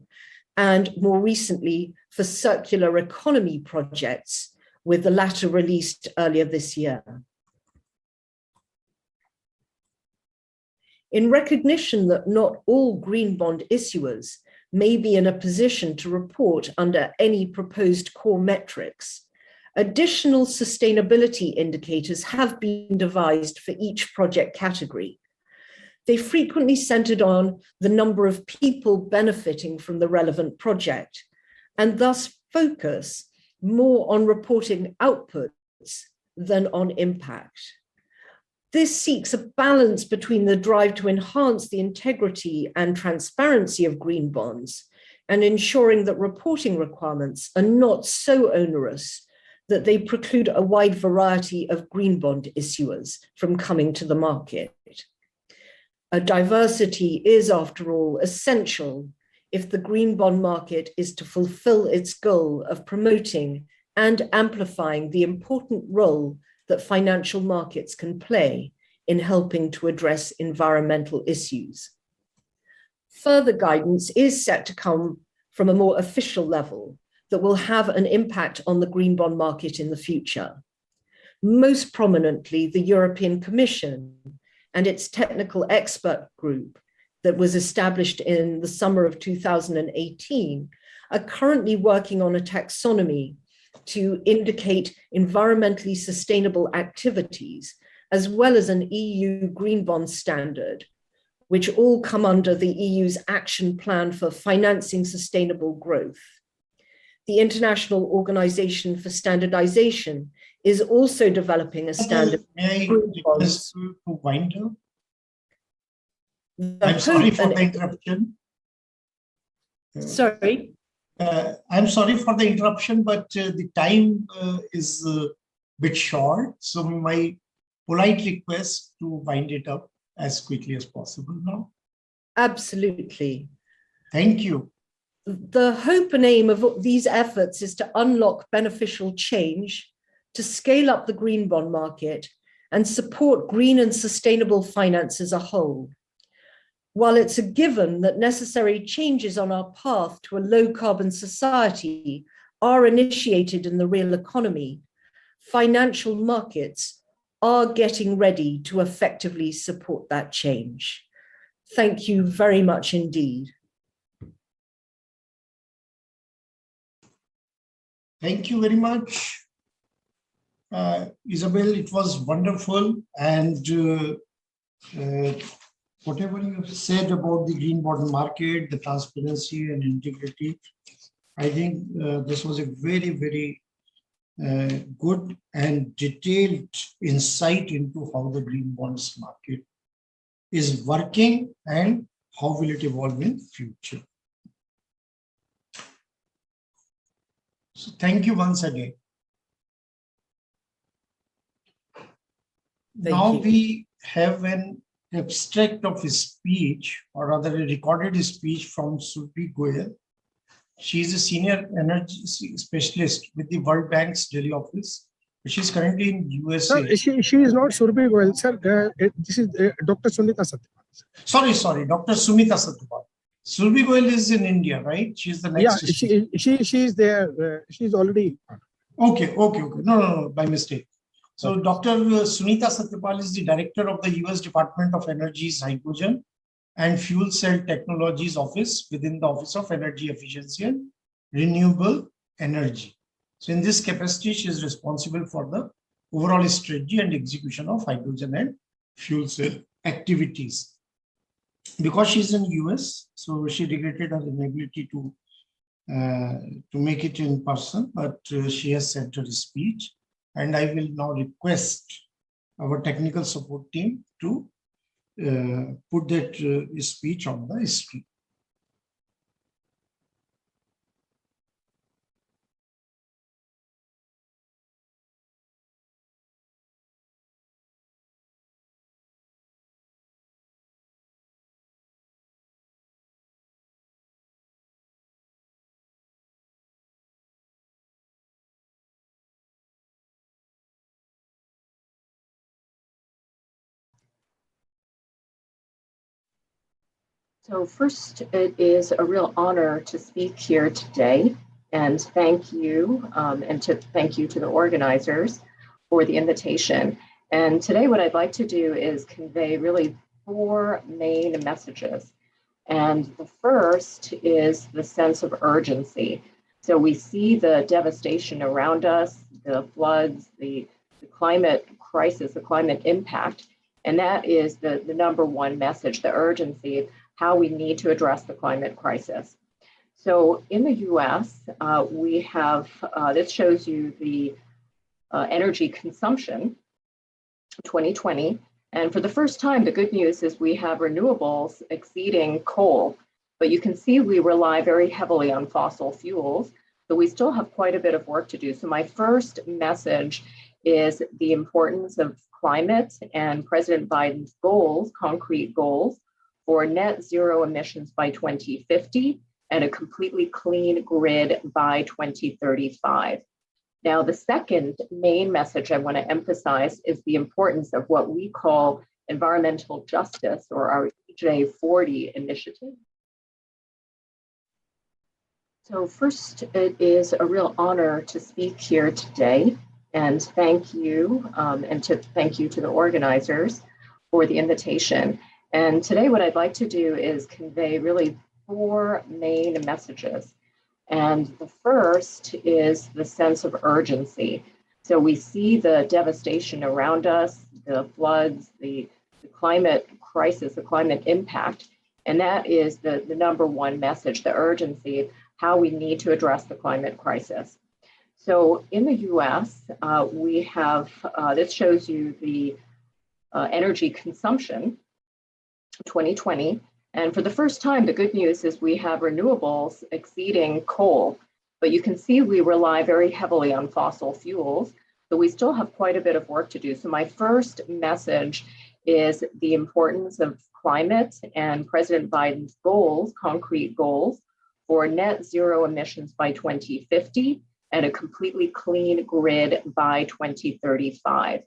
and more recently for circular economy projects, with the latter released earlier this year. In recognition that not all green bond issuers may be in a position to report under any proposed core metrics, additional sustainability indicators have been devised for each project category. They frequently centered on the number of people benefiting from the relevant project, and thus focus more on reporting outputs than on impact. This seeks a balance between the drive to enhance the integrity and transparency of green bonds and ensuring that reporting requirements are not so onerous that they preclude a wide variety of green bond issuers from coming to the market. A diversity is, after all, essential if the green bond market is to fulfill its goal of promoting and amplifying the important role that financial markets can play in helping to address environmental issues. Further guidance is set to come from a more official level that will have an impact on the green bond market in the future. Most prominently, the European Commission and its technical expert group that was established in the summer of 2018 are currently working on a taxonomy to indicate environmentally sustainable activities, as well as an EU green bond standard, which all come under the EU's Action Plan for Financing Sustainable Growth. The International Organization for Standardization is also developing a standard. May I request you to wind up? I'm sorry for the interruption. Sorry. I'm sorry for the interruption, but the time is a bit short. So my polite request to wind it up as quickly as possible now. Absolutely. Thank you. The hope and aim of these efforts is to unlock beneficial change, to scale up the green bond market, and support green and sustainable finance as a whole. While it's a given that necessary changes on our path to a low carbon society are initiated in the real economy, financial markets are getting ready to effectively support that change. Thank you very much indeed. Thank you very much. Isabel, it was wonderful, and whatever you have said about the green bond market, the transparency and integrity, I think this was a very, very good and detailed insight into how the green bonds market is working and how will it evolve in future. So thank you once again. Now we have an abstract of a speech, or rather a recorded speech from Surbhi Goyal. She is a senior energy specialist with the World Bank's Delhi office She's currently in Sir, USA. she is not Surbhi Goyal, sir. This is Dr. Sunita Satyapal. Sorry, Dr. Sumita Satyapal. Surbi Goyal is in India, right? She's the Yeah, next. she is there. She's already. Okay. No, by mistake. So Dr. Sunita Satyapal is the director of the US Department of Energy's Hydrogen and Fuel Cell Technologies Office within the Office of Energy Efficiency and Renewable Energy. So in this capacity, she is responsible for the overall strategy and execution of hydrogen and fuel cell activities. Because she's in US, so she regretted her inability to make it in person, but she has sent her speech, and I will now request our technical support team to put that speech on the screen. So first, it is a real honor to speak here today, and thank you, thank you to the organizers for the invitation. And today what I'd like to do is convey really 4 main messages. And the first is the sense of urgency. So we see the devastation around us, the floods, the climate crisis, the climate impact, and that is the number one message, the urgency, how we need to address the climate crisis. So in the US, we have, this shows you the energy consumption 2020. And for the first time, the good news is we have renewables exceeding coal, but you can see we rely very heavily on fossil fuels, so we still have quite a bit of work to do. So my first message is the importance of climate and President Biden's goals, concrete goals, for net zero emissions by 2050 and a completely clean grid by 2035. Now, the second main message I want to emphasize is the importance of what we call environmental justice, or our EJ40 initiative. So first, it is a real honor to speak here today, and thank you, thank you to the organizers for the invitation. And today what I'd like to do is convey really 4 main messages. And the first is the sense of urgency. So we see the devastation around us, the floods, the climate crisis, the climate impact, and that is the number one message, the urgency, how we need to address the climate crisis. So in the US, we have, this shows you the energy consumption 2020. And for the first time, the good news is we have renewables exceeding coal, but you can see we rely very heavily on fossil fuels, so we still have quite a bit of work to do. So my first message is the importance of climate and President Biden's goals, concrete goals, for net zero emissions by 2050 and a completely clean grid by 2035.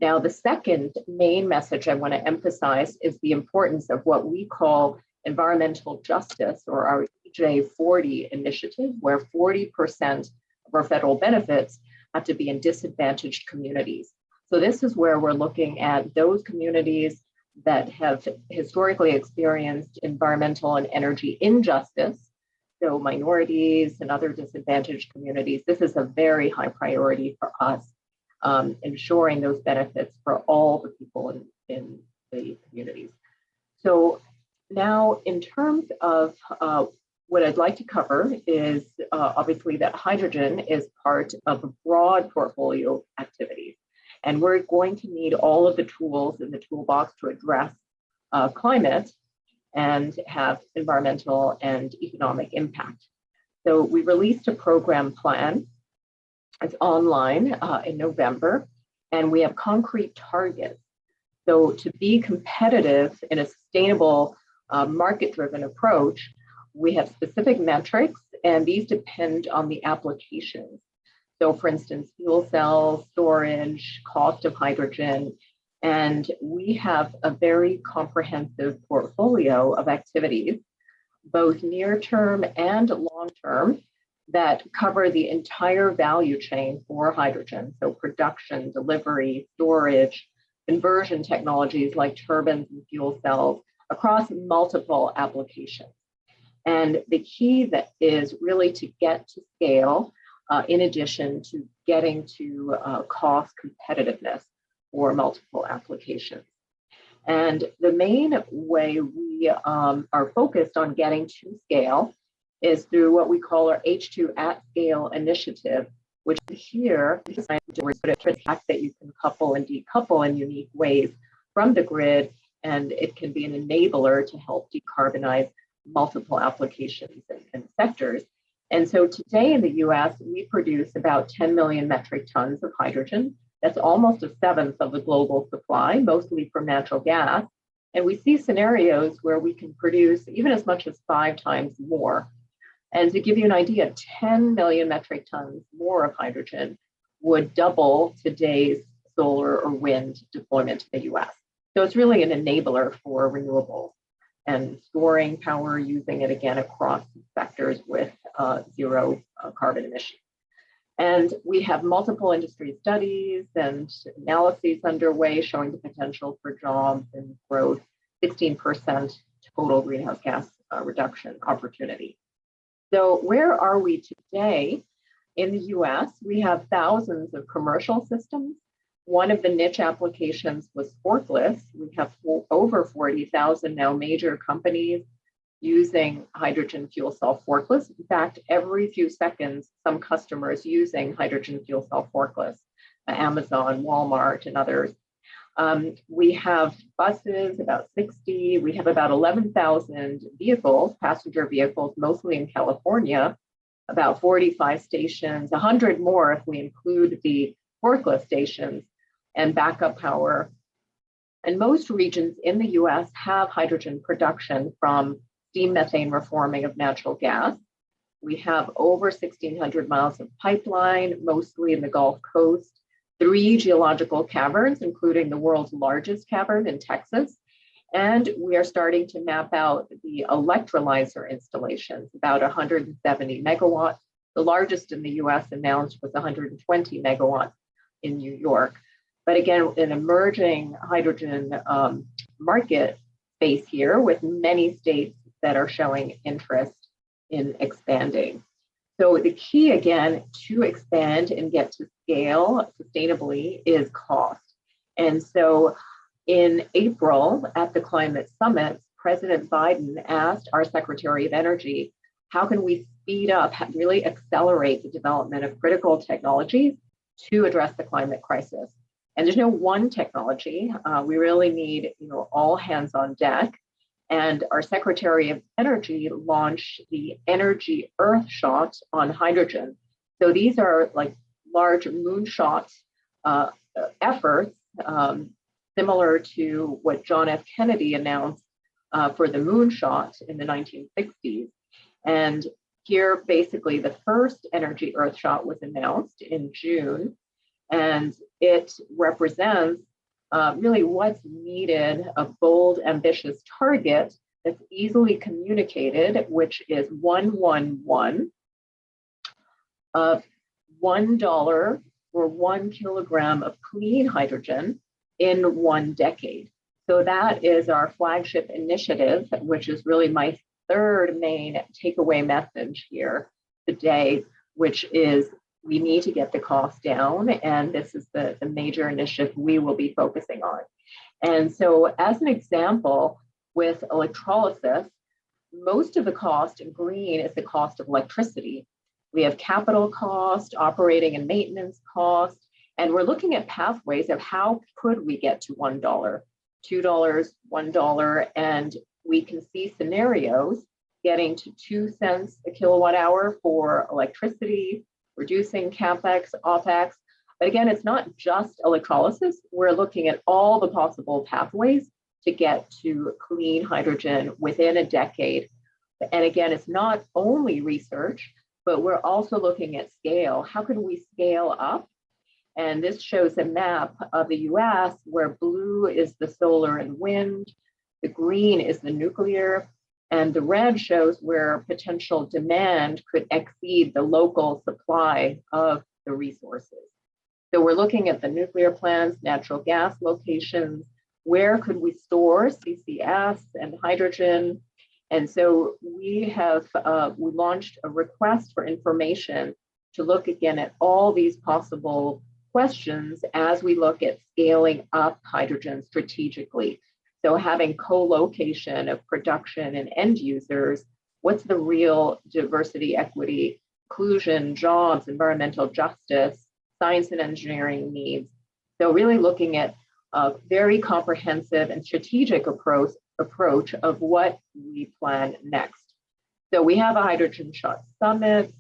Now, the second main message I want to emphasize is the importance of what we call environmental justice, or our EJ40 initiative, where 40% of our federal benefits have to be in disadvantaged communities. So this is where we're looking at those communities that have historically experienced environmental and energy injustice, so minorities and other disadvantaged communities. This is a very high priority for us. Ensuring those benefits for all the people in the communities. So now, in terms of what I'd like to cover is obviously that hydrogen is part of a broad portfolio of activities. And we're going to need all of the tools in the toolbox to address climate and have environmental and economic impact. So we released a program plan. It's online in November, and we have concrete targets. So to be competitive in a sustainable market-driven approach, we have specific metrics, and these depend on the applications. So for instance, fuel cells, storage, cost of hydrogen, and we have a very comprehensive portfolio of activities, both near term and long term, that cover the entire value chain for hydrogen. So production, delivery, storage, conversion technologies like turbines and fuel cells across multiple applications. And the key that is really to get to scale, in addition to getting to cost competitiveness for multiple applications. And the main way we are focused on getting to scale is through what we call our H2 at Scale initiative, which here is designed to fact that you can couple and decouple in unique ways from the grid, and it can be an enabler to help decarbonize multiple applications and sectors. And so today in the US, we produce about 10 million metric tons of hydrogen. That's almost a seventh of the global supply, mostly from natural gas. And we see scenarios where we can produce even as much as 5 times more. And to give you an idea, 10 million metric tons more of hydrogen would double today's solar or wind deployment in the US. So it's really an enabler for renewables and storing power, using it again across sectors with zero carbon emissions. And we have multiple industry studies and analyses underway showing the potential for jobs and growth, 16% total greenhouse gas reduction opportunity. So where are we today? In the US, we have thousands of commercial systems. One of the niche applications was forklifts. We have over 40,000 now major companies using hydrogen fuel cell forklifts. In fact, every few seconds, some customers using hydrogen fuel cell forklifts, Amazon, Walmart, and others. We have buses, about 60. We have about 11,000 vehicles, passenger vehicles, mostly in California, about 45 stations, 100 more if we include the forklift stations and backup power. And most regions in the US have hydrogen production from steam methane reforming of natural gas. We have over 1,600 miles of pipeline, mostly in the Gulf Coast, 3 geological caverns, including the world's largest cavern in Texas. And we are starting to map out the electrolyzer installations, about 170 megawatts. The largest in the US announced was 120 megawatts in New York. But again, an emerging hydrogen market space here with many states that are showing interest in expanding. So the key again to expand and get to scale sustainably is cost. And so in April at the climate summit, President Biden asked our Secretary of Energy, how can we speed up, really accelerate the development of critical technologies to address the climate crisis? And there's no one technology. We really need, all hands on deck. And our Secretary of Energy launched the Energy Earth Shot on hydrogen. So these are like large moonshot efforts, similar to what John F. Kennedy announced for the moonshot in the 1960s. And here, basically, the first Energy Earth Shot was announced in June. And it represents really what's needed, a bold, ambitious target that's easily communicated, which is 111 of $1 for 1 kilogram of clean hydrogen in 1 decade. So that is our flagship initiative, which is really my third main takeaway message here today, which is we need to get the cost down, and this is the major initiative we will be focusing on. And so as an example, with electrolysis, most of the cost in green is the cost of electricity. We have capital cost, operating and maintenance cost, and we're looking at pathways of how could we get to $1, $2, $1, and we can see scenarios getting to 2 cents a kilowatt hour for electricity, reducing CapEx, OpEx. But again, it's not just electrolysis. We're looking at all the possible pathways to get to clean hydrogen within a decade. And again, it's not only research, but we're also looking at scale. How can we scale up? And this shows a map of the US where blue is the solar and wind, the green is the nuclear, and the red shows where potential demand could exceed the local supply of the resources. So we're looking at the nuclear plants, natural gas locations, where could we store CCS and hydrogen? And so we have we launched a request for information to look again at all these possible questions as we look at scaling up hydrogen strategically. So having co-location of production and end users, what's the real diversity, equity, inclusion, jobs, environmental justice, science and engineering needs. So really looking at a very comprehensive and strategic approach of what we plan next. So we have a Hydrogen Shot Summit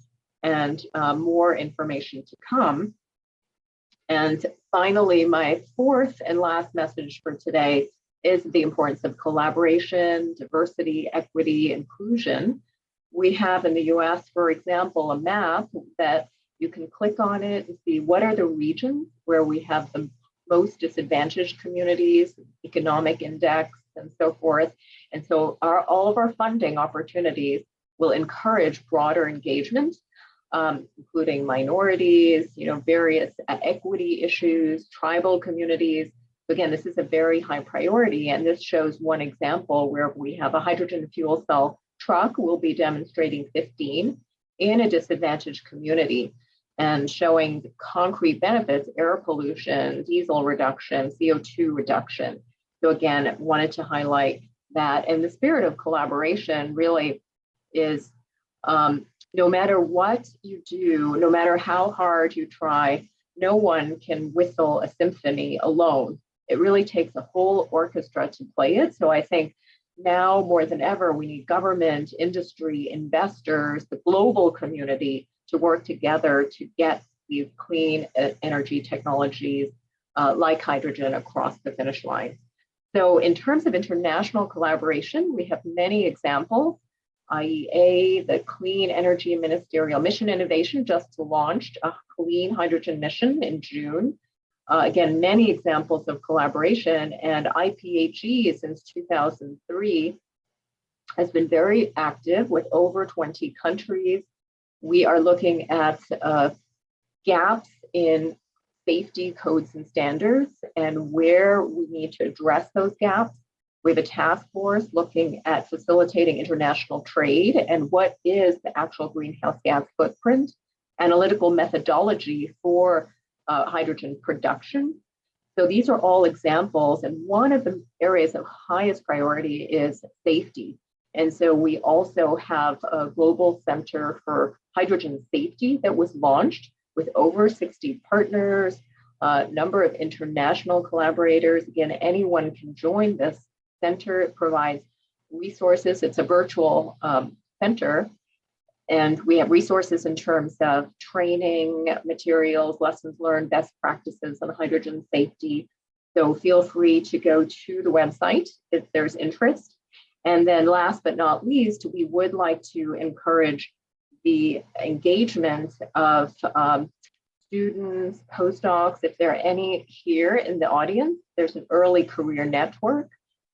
and more information to come. And finally, my fourth and last message for today is the importance of collaboration, diversity, equity, inclusion. We have in the US, for example, a map that you can click on it and see what are the regions where we have the most disadvantaged communities, economic index, and so forth. And so all of our funding opportunities will encourage broader engagement, including minorities, various equity issues, tribal communities. Again, this is a very high priority, and this shows one example where we have a hydrogen fuel cell truck. We'll be demonstrating 15 in a disadvantaged community and showing concrete benefits, air pollution, diesel reduction, CO2 reduction. So again, wanted to highlight that. And the spirit of collaboration really is no matter what you do, no matter how hard you try, no one can whistle a symphony alone. It really takes a whole orchestra to play it. So I think now more than ever, we need government, industry, investors, the global community to work together to get these clean energy technologies like hydrogen across the finish line. So in terms of international collaboration, we have many examples. IEA, the Clean Energy Ministerial Mission Innovation just launched a clean hydrogen mission in June. Again, many examples of collaboration, and IPHE since 2003 has been very active with over 20 countries. We are looking at gaps in safety codes and standards and where we need to address those gaps. We have a task force looking at facilitating international trade and what is the actual greenhouse gas footprint, analytical methodology for hydrogen production. So these are all examples, and one of the areas of highest priority is safety. And so we also have a global center for hydrogen safety that was launched with over 60 partners, a number of international collaborators. Again, anyone can join this center. It provides resources. It's a virtual center. And we have resources in terms of training materials, lessons learned, best practices on hydrogen safety. So feel free to go to the website if there's interest. And then last but not least, we would like to encourage the engagement of students, postdocs. If there are any here in the audience, there's an early career network.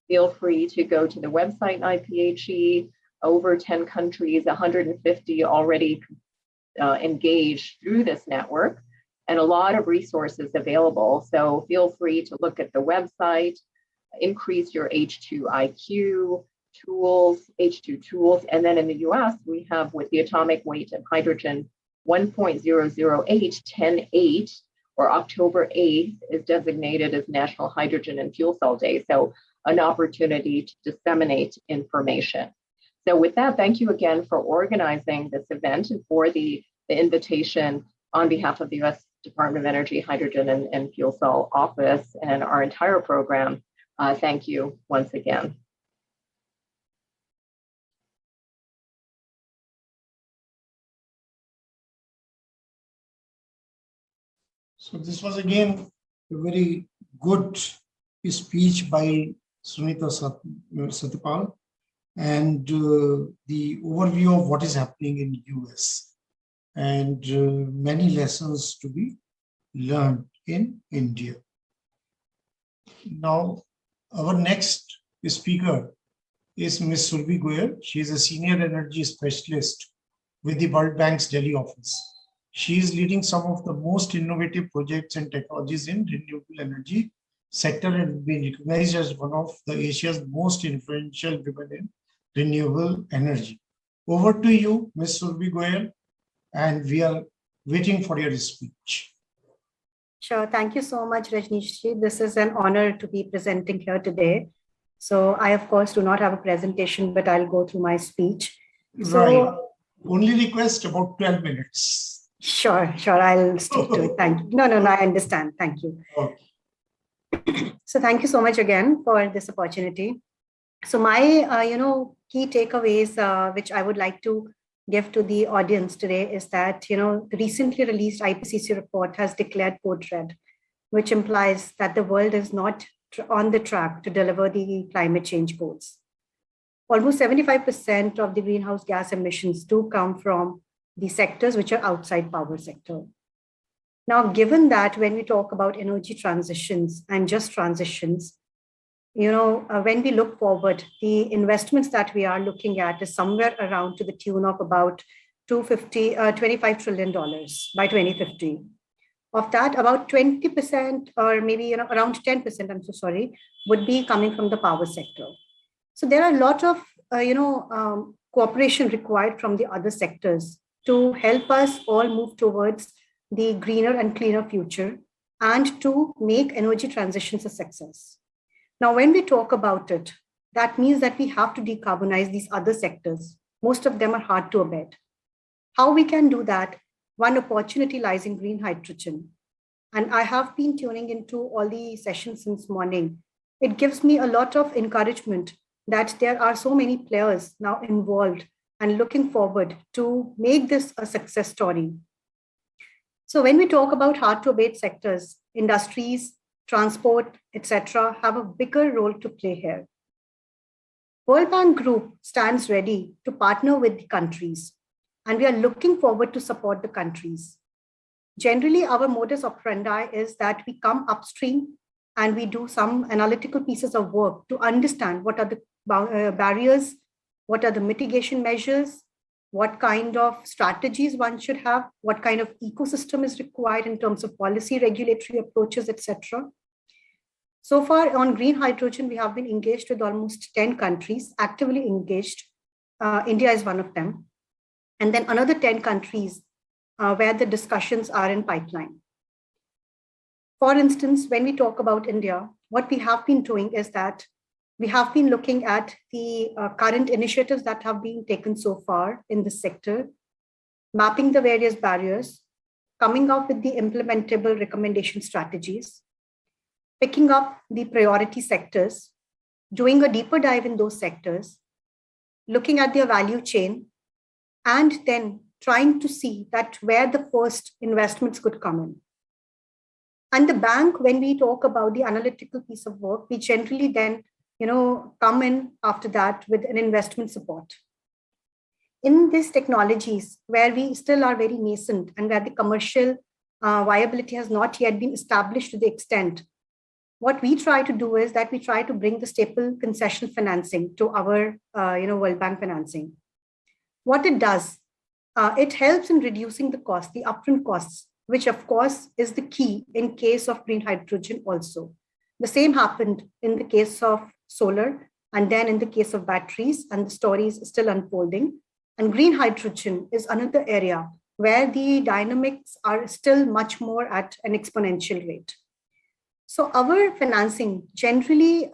Feel free to go to the website IPHE. Over 10 countries, 150 already engaged through this network, and a lot of resources available. So feel free to look at the website, increase your H2 IQ tools, H2 tools. And then in the US, we have with the atomic weight of hydrogen 1.008, 10.8, or October 8th is designated as National Hydrogen and Fuel Cell Day. So an opportunity to disseminate information. So with that, thank you again for organizing this event and for the invitation on behalf of the U.S. Department of Energy, Hydrogen and Fuel Cell Office and our entire program. Thank you once again. So this was again a very good speech by Sunita Satyapal, and the overview of what is happening in US. and many lessons to be learned in India. Now, our next speaker is Ms. Surbhi Goyal. She is a senior energy specialist with the World Bank's Delhi office. She is leading some of the most innovative projects and technologies in renewable energy sector and being recognized as one of the Asia's most influential women in renewable energy. Over to you, Ms. Surbhi Goyal, and we are waiting for your speech. Sure. Thank you so much, Rajneeshji. This is an honor to be presenting here today. So I, of course, do not have a presentation, but I'll go through my speech. So, right. Only request about 12 minutes. Sure. I'll stick to it. Thank you. No, I understand. Thank you. Okay. So thank you so much again for this opportunity. So my, key takeaways, which I would like to give to the audience today is that, the recently released IPCC report has declared code red, which implies that the world is not on the track to deliver the climate change goals. Almost 75% of the greenhouse gas emissions do come from the sectors which are outside power sector. Now, given that when we talk about energy transitions and just transitions, when we look forward, the investments that we are looking at is somewhere around to the tune of about $25 trillion by 2050. Of that, about 20% or maybe around 10%, I'm so sorry, would be coming from the power sector. So there are a lot of cooperation required from the other sectors to help us all move towards the greener and cleaner future and to make energy transitions a success. Now, when we talk about it, that means that we have to decarbonize these other sectors. Most of them are hard to abate. How we can do that? One opportunity lies in green hydrogen. And I have been tuning into all the sessions since morning. It gives me a lot of encouragement that there are so many players now involved and looking forward to make this a success story. So when we talk about hard to abate sectors, industries, transport, etc., have a bigger role to play here. World Bank Group stands ready to partner with the countries, and we are looking forward to support the countries. Generally, our modus operandi is that we come upstream and we do some analytical pieces of work to understand what are the barriers, what are the mitigation measures, what kind of strategies one should have, what kind of ecosystem is required in terms of policy, regulatory approaches, etc. So far on green hydrogen, we have been engaged with almost 10 countries, actively engaged. India is one of them. And then another 10 countries where the discussions are in pipeline. For instance, when we talk about India, what we have been doing is that we have been looking at the current initiatives that have been taken so far in the sector, mapping the various barriers, coming up with the implementable recommendation strategies, picking up the priority sectors, doing a deeper dive in those sectors, looking at their value chain, and then trying to see that where the first investments could come in. And the bank, when we talk about the analytical piece of work, we generally then come in after that with an investment support. In these technologies, where we still are very nascent and where the commercial viability has not yet been established to the extent, what we try to do is that we try to bring the staple concession financing to our World Bank financing. What it does, it helps in reducing the cost, the upfront costs, which of course is the key in case of green hydrogen also. The same happened in the case of solar and then in the case of batteries, and the story is still unfolding. And green hydrogen is another area where the dynamics are still much more at an exponential rate. So our financing generally,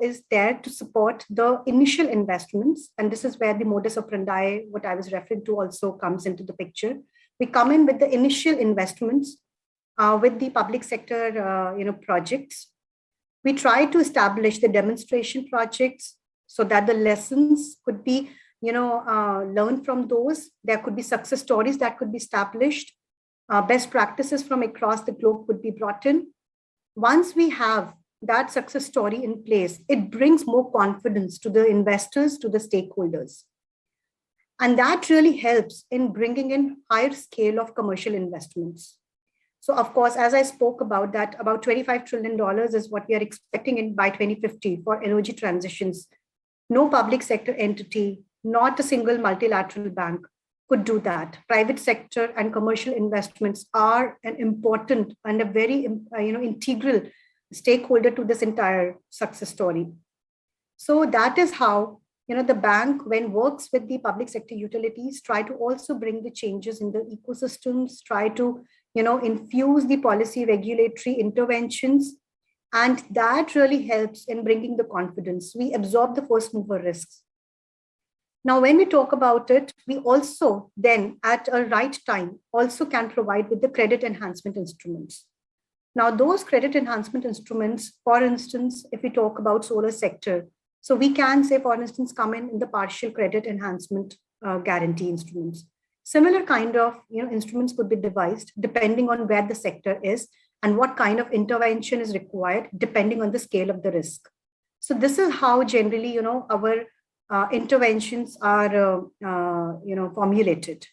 is there to support the initial investments. And this is where the modus operandi, what I was referring to, also comes into the picture. We come in with the initial investments with the public sector, projects. We try to establish the demonstration projects so that the lessons could be, learned from those. There could be success stories that could be established. Best practices from across the globe could be brought in. Once we have that success story in place, it brings more confidence to the investors, to the stakeholders. And that really helps in bringing in higher scale of commercial investments. So of course, as I spoke about that, about $25 trillion is what we are expecting in by 2050 for energy transitions. No public sector entity, not a single multilateral bank could do that. Private sector and commercial investments are an important and a very integral stakeholder to this entire success story. So that is how the bank, when works with the public sector utilities, try to also bring the changes in the ecosystems, try to infuse the policy regulatory interventions, and that really helps in bringing the confidence. We absorb the first mover risks. Now, when we talk about it, we also then at a right time also can provide with the credit enhancement instruments. Now, those credit enhancement instruments, for instance, if we talk about solar sector, so we can say, for instance, come in the partial credit enhancement guarantee instruments. Similar kind of instruments could be devised depending on where the sector is and what kind of intervention is required depending on the scale of the risk. So this is how generally our interventions are formulated.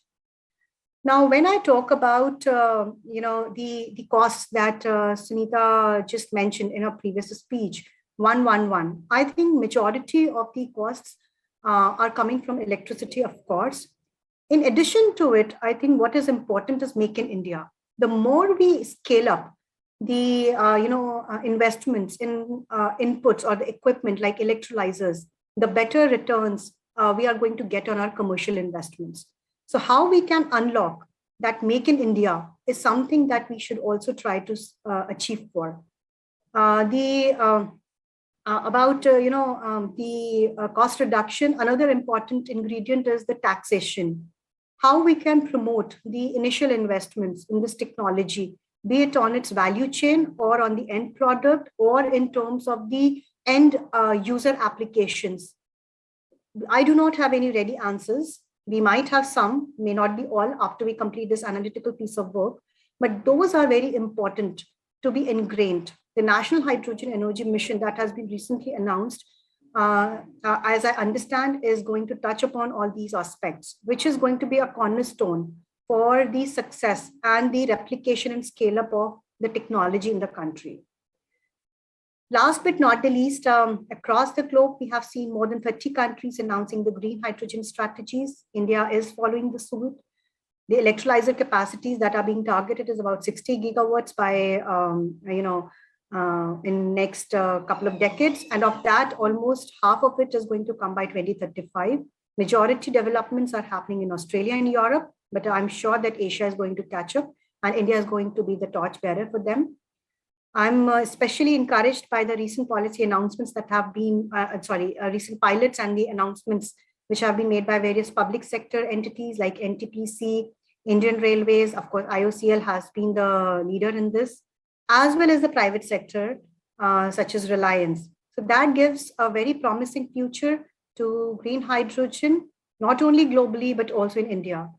Now, when I talk about the costs that Sunita just mentioned in her previous speech, 111, I think majority of the costs are coming from electricity, of course. In addition to it, I think what is important is Make in India. The more we scale up the investments in inputs or the equipment like electrolyzers, the better returns we are going to get on our commercial investments. So how we can unlock that Make in India is something that we should also try to achieve for. The cost reduction, another important ingredient is the taxation. How we can promote the initial investments in this technology, be it on its value chain or on the end product or in terms of the end user applications. I do not have any ready answers. We might have some, may not be all after we complete this analytical piece of work, but those are very important to be ingrained. The National Hydrogen Energy Mission that has been recently announced, as I understand, is going to touch upon all these aspects, which is going to be a cornerstone for the success and the replication and scale up of the technology in the country. Last but not the least, across the globe, we have seen more than 30 countries announcing the green hydrogen strategies. India is following the suit. The electrolyzer capacities that are being targeted is about 60 gigawatts by, in next couple of decades. And of that, almost half of it is going to come by 2035. Majority developments are happening in Australia and Europe, but I'm sure that Asia is going to catch up and India is going to be the torchbearer for them. I'm especially encouraged by the recent policy announcements that have been, recent pilots and the announcements which have been made by various public sector entities like NTPC, Indian Railways. Of course, IOCL has been the leader in this, as well as the private sector, such as Reliance. So that gives a very promising future to green hydrogen, not only globally, but also in India.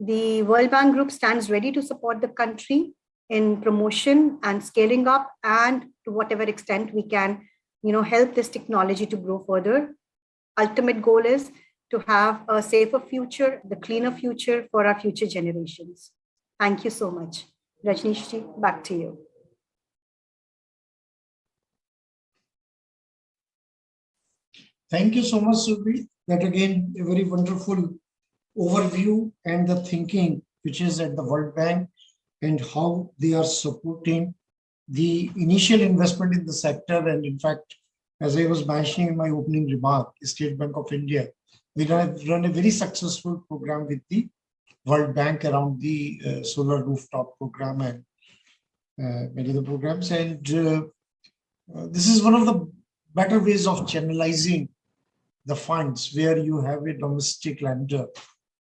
The World Bank Group stands ready to support the country in promotion and scaling up, and to whatever extent we can, help this technology to grow further. Ultimate goal is to have a safer future, the cleaner future for our future generations. Thank you so much. Rajneeshji, back to you. Thank you so much, Surbhi. That again, a very wonderful overview and the thinking which is at the World Bank and how they are supporting the initial investment in the sector. And in fact, as I was mentioning in my opening remark, State Bank of India, we run a very successful program with the World Bank around the solar rooftop program and many other programs. And this is one of the better ways of channelizing the funds where you have a domestic lender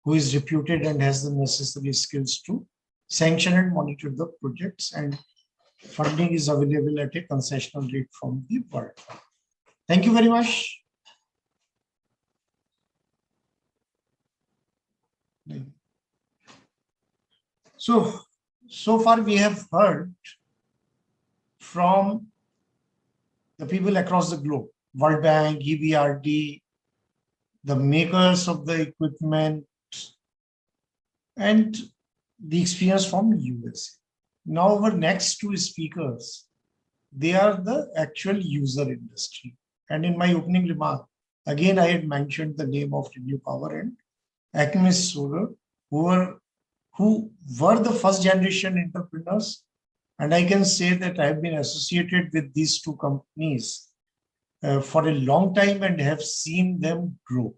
who is reputed and has the necessary skills to sanction and monitor the projects, and funding is available at a concessional rate from the World Bank. Thank you very much. So far we have heard from the people across the globe, World Bank, EBRD, the makers of the equipment, and the experience from USA. Now our next two speakers, they are the actual user industry. And in my opening remark, again, I had mentioned the name of Renew Power and Acme's Solar, who were the first generation entrepreneurs. And I can say that I've been associated with these two companies for a long time and have seen them grow.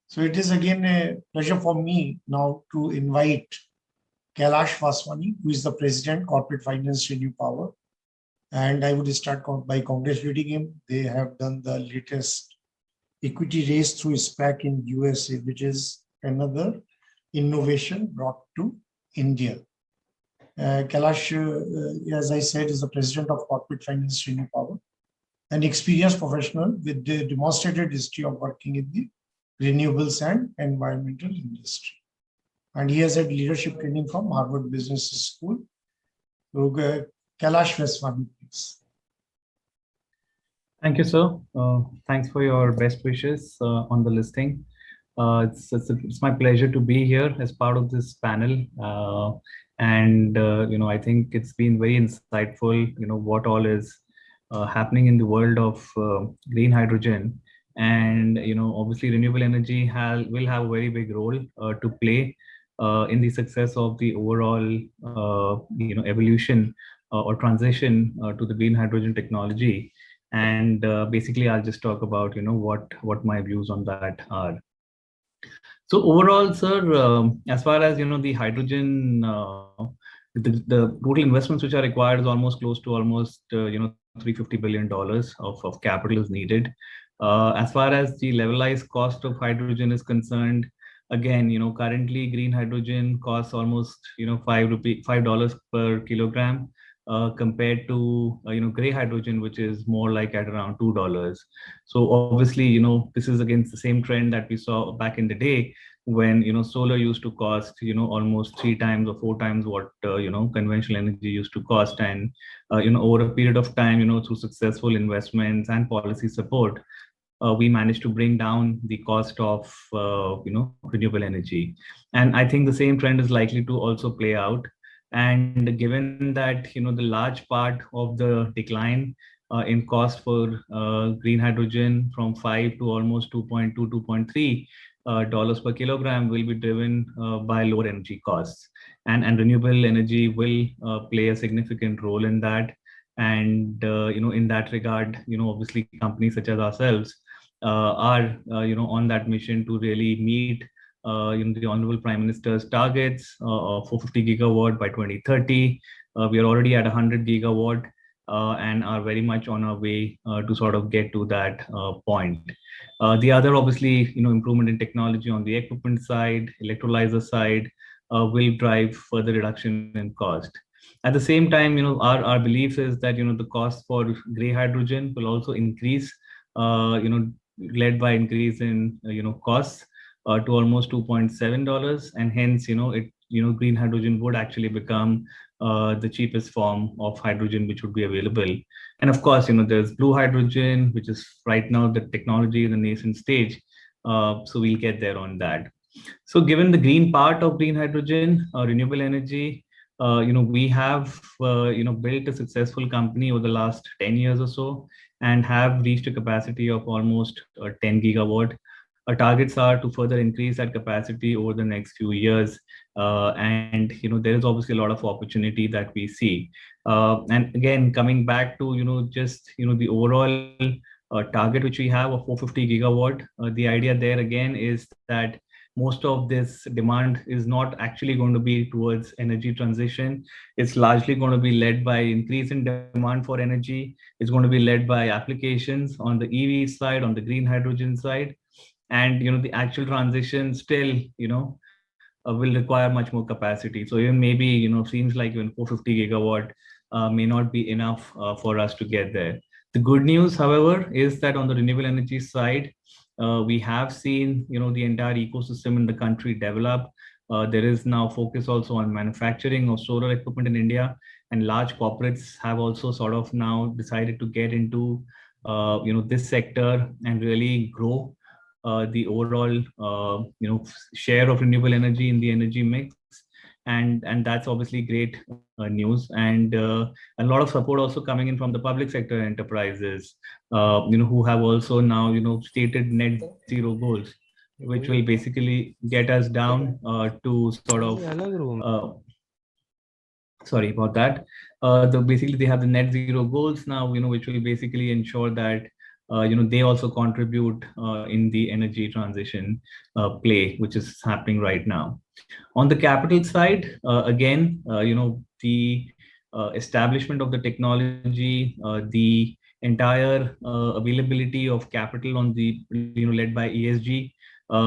So it is again a pleasure for me now to invite Kailash Vaswani, who is the President, Corporate Finance Renew Power. And I would start by congratulating him. They have done the latest equity raise through SPAC in USA, which is another innovation brought to India. Kailash, as I said, is the President of Corporate Finance Renew Power, an experienced professional with a demonstrated history of working in the renewables and environmental industry. And he has had leadership training from Harvard Business School. So, Kailash Vaswani, please. Thank you, sir. Thanks for your best wishes on the listing. It's my pleasure to be here as part of this panel. I think it's been very insightful, what all is happening in the world of green hydrogen. And, obviously renewable energy will have a very big role to play in the success of the overall, evolution or transition to the green hydrogen technology. And basically, I'll just talk about, what my views on that are. So overall, sir, as far as, the hydrogen, the total investments which are required is almost close to $350 billion of capital is needed. As far as the levelized cost of hydrogen is concerned, again, currently green hydrogen costs almost, $5 per kilogram. Compared to gray hydrogen, which is more like at around $2. So obviously, this is against the same trend that we saw back in the day when solar used to cost almost 3 times or 4 times what conventional energy used to cost. And over a period of time, through successful investments and policy support, we managed to bring down the cost of renewable energy. And I think the same trend is likely to also play out. And given that the large part of the decline in cost for green hydrogen from 5 to almost 2.2, 2.3 dollars per kilogram will be driven by lower energy costs, and renewable energy will play a significant role in that. And in that regard, obviously companies such as ourselves are on that mission to really meet the Honorable Prime Minister's targets of 450 gigawatt by 2030. We are already at 100 gigawatt and are very much on our way to sort of get to that point. The other, obviously, improvement in technology on the equipment side, electrolyzer side, will drive further reduction in cost. At the same time, our belief is that the cost for gray hydrogen will also increase, led by increase in costs. To almost $2.7, and hence green hydrogen would actually become the cheapest form of hydrogen which would be available. And of course, there's blue hydrogen, which is right now the technology in the nascent stage. So we'll get there on that. So given the green part of green hydrogen, renewable energy, we have built a successful company over the last 10 years or so, and have reached a capacity of almost 10 gigawatt. Our targets are to further increase that capacity over the next few years. And there is obviously a lot of opportunity that we see. And again, coming back to just the overall target which we have of 450 gigawatt, the idea there again is that most of this demand is not actually going to be towards energy transition. It's largely going to be led by increase in demand for energy. It's going to be led by applications on the EV side, on the green hydrogen side. And the actual transition still will require much more capacity. So even maybe seems like even 450 gigawatt may not be enough for us to get there. The good news, however, is that on the renewable energy side, we have seen the entire ecosystem in the country develop. There is now focus also on manufacturing of solar equipment in India, and large corporates have also sort of now decided to get into this sector and really grow the overall share of renewable energy in the energy mix, and that's obviously great news, and a lot of support also coming in from the public sector enterprises, who have also now stated net zero goals, which will basically get us down to sort of sorry about that. Basically they have the net zero goals now, which will basically ensure that they also contribute in the energy transition play, which is happening right now. On the capital side, again, the establishment of the technology, the entire availability of capital on the led by ESG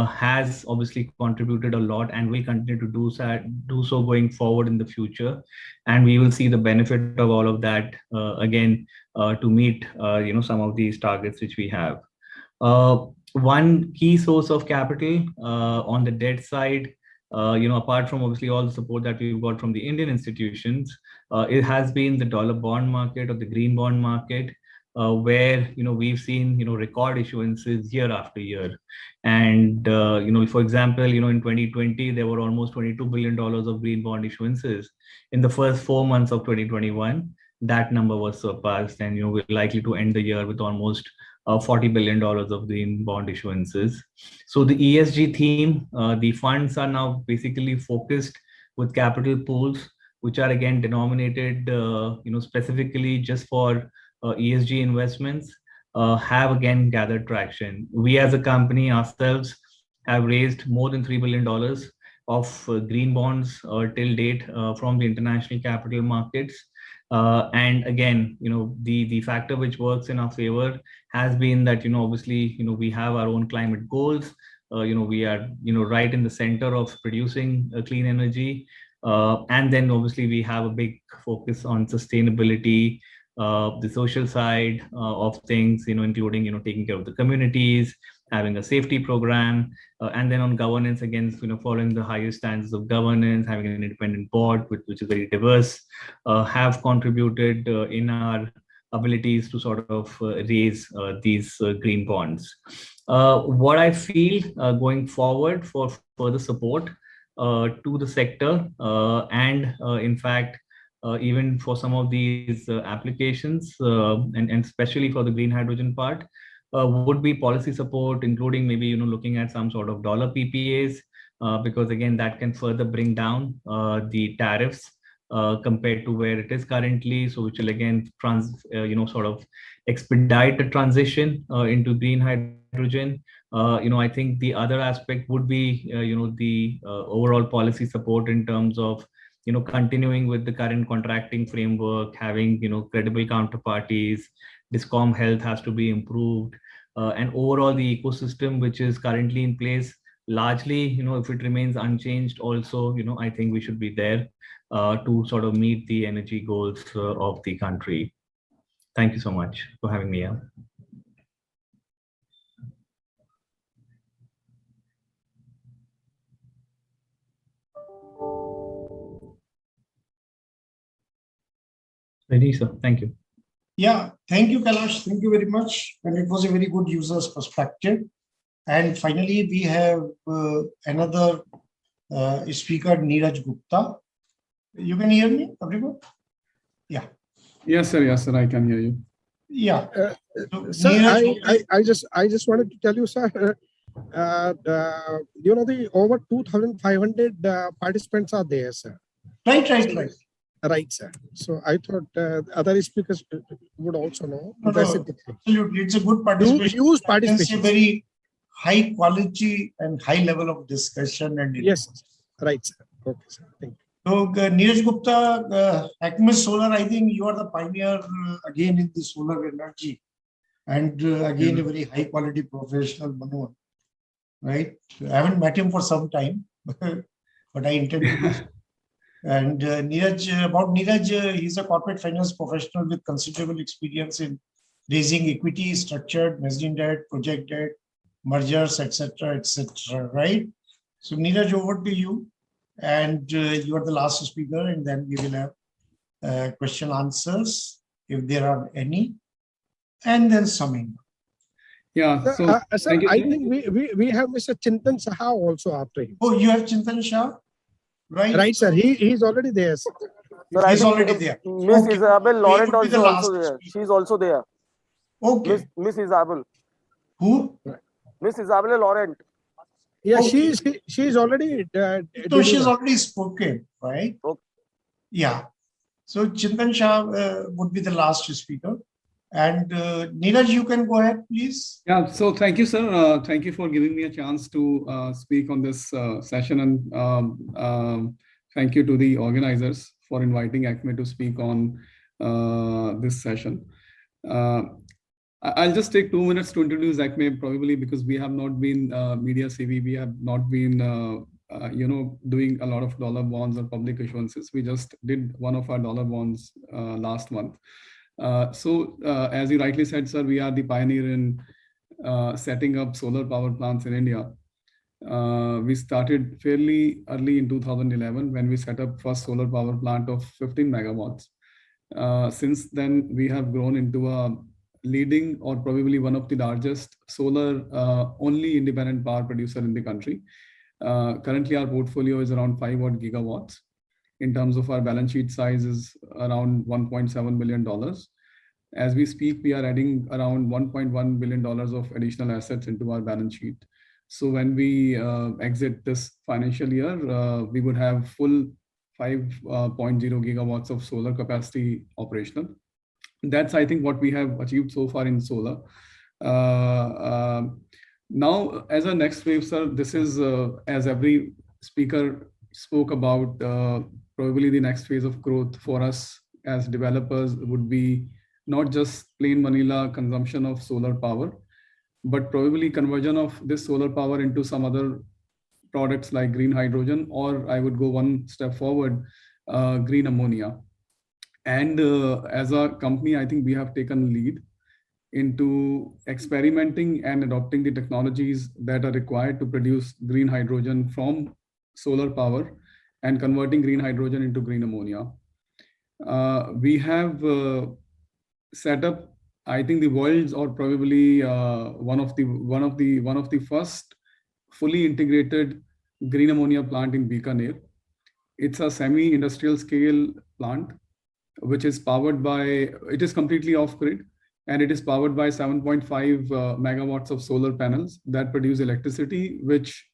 has obviously contributed a lot and will continue to do so going forward in the future, and we will see the benefit of all of that again to meet some of these targets which we have. One key source of capital on the debt side, apart from obviously all the support that we've got from the Indian institutions, it has been the dollar bond market or the green bond market, where we've seen record issuances year after year, and for example, in 2020 there were almost $22 billion of green bond issuances. In the first 4 months of 2021, that number was surpassed, and we're likely to end the year with almost $40 billion of green bond issuances. So the ESG theme, the funds are now basically focused with capital pools, which are again denominated, specifically just for ESG investments, have again gathered traction. We as a company ourselves have raised more than $3 billion of green bonds till date from the international capital markets. And again, the factor which works in our favor has been that, obviously, we have our own climate goals. We are, right in the center of producing clean energy. And then obviously we have a big focus on sustainability, the social side of things, including, taking care of the communities, having a safety program, and then on governance, again, following the highest standards of governance, having an independent board, which is very diverse, have contributed in our abilities to sort of raise these green bonds. What I feel going forward for further support to the sector, and in fact, even for some of these applications, and especially for the green hydrogen part, would be policy support, including maybe looking at some sort of dollar PPAs, because again that can further bring down the tariffs compared to where it is currently. So which will again sort of expedite the transition into green hydrogen. I think the other aspect would be the overall policy support in terms of continuing with the current contracting framework, having credible counterparties. Discom health has to be improved, and overall the ecosystem which is currently in place, largely, if it remains unchanged, also, I think we should be there to sort of meet the energy goals of the country. Thank you so much for having me here. Ready, sir. Thank you. Yeah, thank you, Kailash. Thank you very much. And it was a very good user's perspective. And finally, we have another speaker, Neeraj Gupta. You can hear me, everyone? Yeah. Yes, sir. Yes, sir. I can hear you. Yeah. Sir, I just wanted to tell you, sir, the over 2,500 participants are there, sir. Right. Right, sir. So I thought other speakers would also know. No, absolutely. It's a good participation. Huge participation. It's a very high quality and high level of discussion. And yes, right, sir. Okay, sir. Thank you. So, Neeraj Gupta, Acme Solar, I think you are the pioneer again in the solar energy. And again, a very high quality professional, Manohar, right? I haven't met him for some time, but I intend to. And Neeraj, he's a corporate finance professional with considerable experience in raising equity, structured, mezzanine debt, project debt, mergers, etc., right? So Neeraj, over to you. And you are the last speaker, and then we will have question answers, if there are any, and then summing. Yeah. So Sir, thank you. I think we have Mr. Chintan Saha also after him. Oh, you have Chintan Shah, right? Right, sir. He's already there. Sir. Sir, I He's think already there. Miss Okay. Isabel So he Laurent would be is the also last there. speaker. She's also there. Okay. Miss Isabel. Who? Miss Isabel Laurent. Yeah, Okay. she's already. So she's already spoken, right? Okay. Yeah. So Chintan Shah would be the last speaker. And Neeraj, you can go ahead, please. Yeah. So thank you, sir. Thank you for giving me a chance to speak on this session, and thank you to the organizers for inviting ACME to speak on this session. I'll just take 2 minutes to introduce ACME, probably because we have not been media CV. We have not been, doing a lot of dollar bonds or public issuances. We just did one of our dollar bonds last month. As you rightly said, sir, we are the pioneer in setting up solar power plants in India. We started fairly early in 2011 when we set up first solar power plant of 15 megawatts. Since then, we have grown into a leading or probably one of the largest solar only independent power producer in the country. Currently, our portfolio is around 5 odd gigawatts. In terms of our balance sheet size is around $1.7 billion. As we speak, we are adding around $1.1 billion of additional assets into our balance sheet. So when we exit this financial year, we would have full 5.0 gigawatts of solar capacity operational. That's, I think, what we have achieved so far in solar. Now, as a next wave, sir, this is, as every speaker spoke about, probably the next phase of growth for us as developers would be not just plain vanilla consumption of solar power, but probably conversion of this solar power into some other products like green hydrogen, or I would go one step forward, green ammonia. And as a company, I think we have taken lead into experimenting and adopting the technologies that are required to produce green hydrogen from solar power and converting green hydrogen into green ammonia. We have set up, I think, the world's or probably one of the first fully integrated green ammonia plant in Bikaner. It's a semi-industrial scale plant, which is powered by, it is completely off grid, and it is powered by 7.5 megawatts of solar panels that produce electricity, which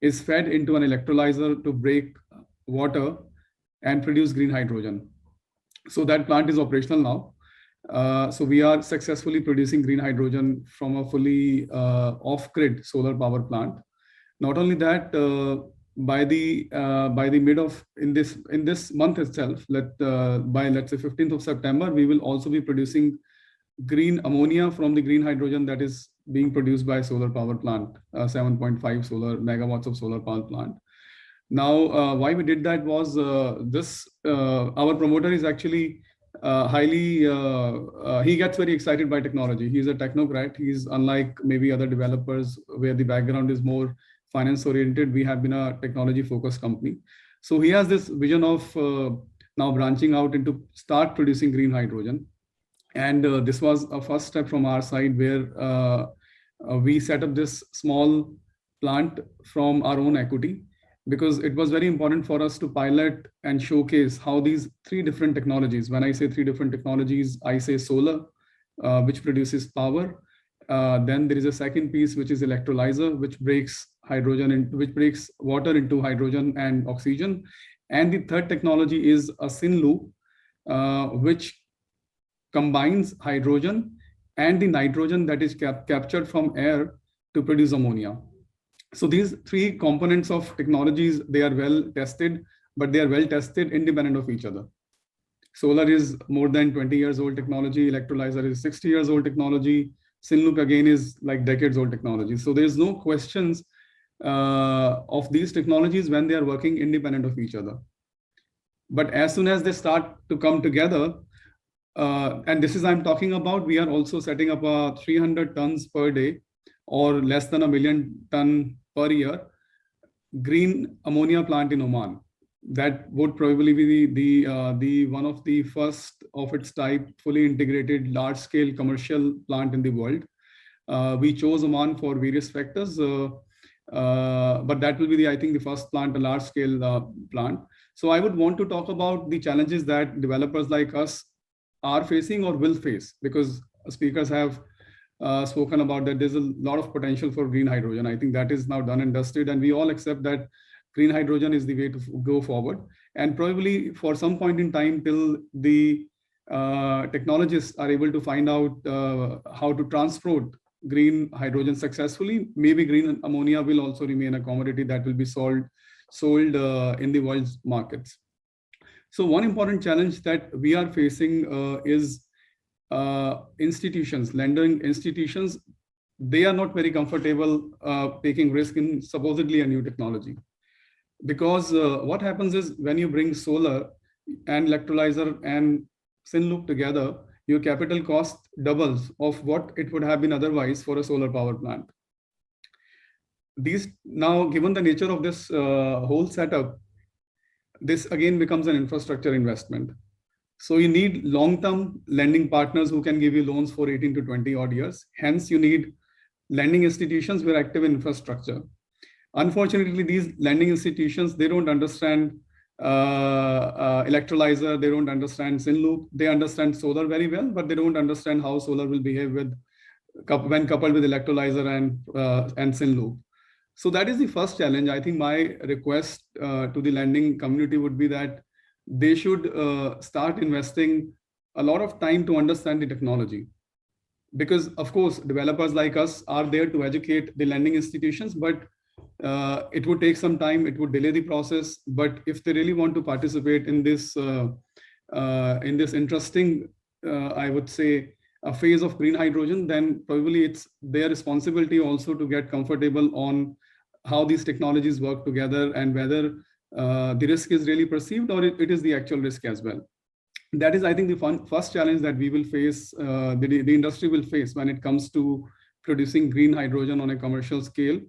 is fed into an electrolyzer to break water and produce green hydrogen. So that plant is operational now. So we are successfully producing green hydrogen from a fully off-grid solar power plant. Not only that, by the mid of in this month itself, by let's say 15th of September, we will also be producing green ammonia from the green hydrogen that is being produced by solar power plant, 7.5 solar megawatts of solar power plant. Now, why we did that was our promoter is actually he gets very excited by technology. He's a technocrat. He's unlike maybe other developers where the background is more finance oriented. We have been a technology focused company. So he has this vision of now branching out into start producing green hydrogen. And this was a first step from our side where we set up this small plant from our own equity, because it was very important for us to pilot and showcase how these three different technologies, when I say three different technologies, I say solar, which produces power. Then there is a second piece, which is electrolyzer, which breaks which breaks water into hydrogen and oxygen. And the third technology is a syn loop, which combines hydrogen and the nitrogen that is captured from air to produce ammonia. So these three components of technologies, they are well tested, but they are well tested independent of each other. Solar is more than 20 years old technology. Electrolyzer is 60 years old technology. Syn loop again is like decades old technology. So there's no questions of these technologies when they are working independent of each other. But as soon as they start to come together, and this is I'm talking about, we are also setting up a 300 tons per day or less than 1 million ton per year green ammonia plant in Oman. That would probably be the one of the first of its type fully integrated large scale commercial plant in the world. We chose Oman for various factors, but that will be I think, the first plant, a large scale plant. So I would want to talk about the challenges that developers like us are facing or will face, because speakers have spoken about that there's a lot of potential for green hydrogen. I think that is now done and dusted, and we all accept that green hydrogen is the way to go forward. And probably for some point in time, till the technologists are able to find out how to transport green hydrogen successfully, maybe green ammonia will also remain a commodity that will be sold in the world's markets. So one important challenge that we are facing is institutions, lending institutions. They are not very comfortable taking risk in supposedly a new technology, because what happens is when you bring solar and electrolyzer and syn loop together, your capital cost doubles of what it would have been otherwise for a solar power plant. These now, given the nature of this whole setup, this again becomes an infrastructure investment. So you need long-term lending partners who can give you loans for 18 to 20 odd years. Hence, you need lending institutions who are active in infrastructure. Unfortunately, these lending institutions, they don't understand electrolyzer, they don't understand syn loop. They understand solar very well, but they don't understand how solar will behave when coupled with electrolyzer and syn loop. So that is the first challenge. I think my request to the lending community would be that they should start investing a lot of time to understand the technology. Because of course, developers like us are there to educate the lending institutions, but it would take some time, it would delay the process. But if they really want to participate in this interesting, I would say, a phase of green hydrogen, then probably it's their responsibility also to get comfortable on how these technologies work together and whether the risk is really perceived or it is the actual risk as well. That is, I think, the first challenge that we will face, the industry will face when it comes to producing green hydrogen on a commercial scale.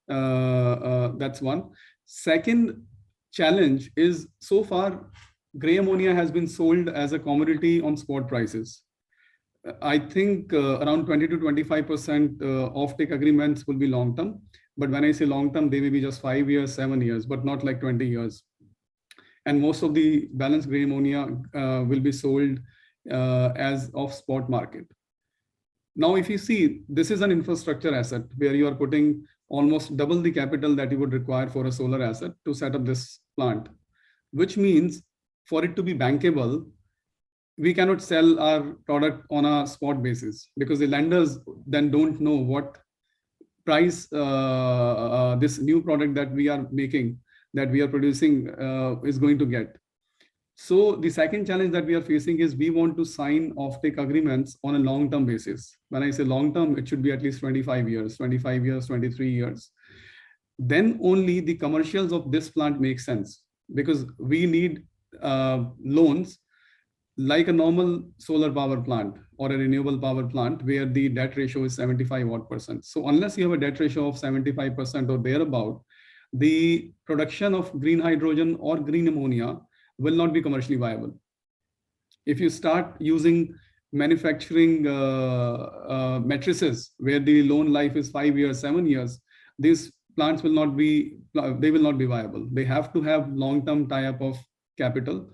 That's one. Second challenge is, so far, gray ammonia has been sold as a commodity on spot prices. I think around 20 to 25% offtake agreements will be long-term. But when I say long-term, they may be just 5 years, 7 years, but not like 20 years. And most of the balanced gray ammonia will be sold as off spot market. Now, if you see, this is an infrastructure asset where you are putting almost double the capital that you would require for a solar asset to set up this plant, which means for it to be bankable, we cannot sell our product on a spot basis, because the lenders then don't know what price this new product that we are making, that we are producing is going to get. So the second challenge that we are facing is we want to sign offtake agreements on a long-term basis. When I say long-term, it should be at least 25 years, 23 years. Then only the commercials of this plant make sense, because we need loans like a normal solar power plant or a renewable power plant where the debt ratio is 75%. So unless you have a debt ratio of 75% or thereabout, the production of green hydrogen or green ammonia will not be commercially viable. If you start using manufacturing matrices where the loan life is 5 years, 7 years, these plants will not be viable. They have to have long-term tie-up of capital.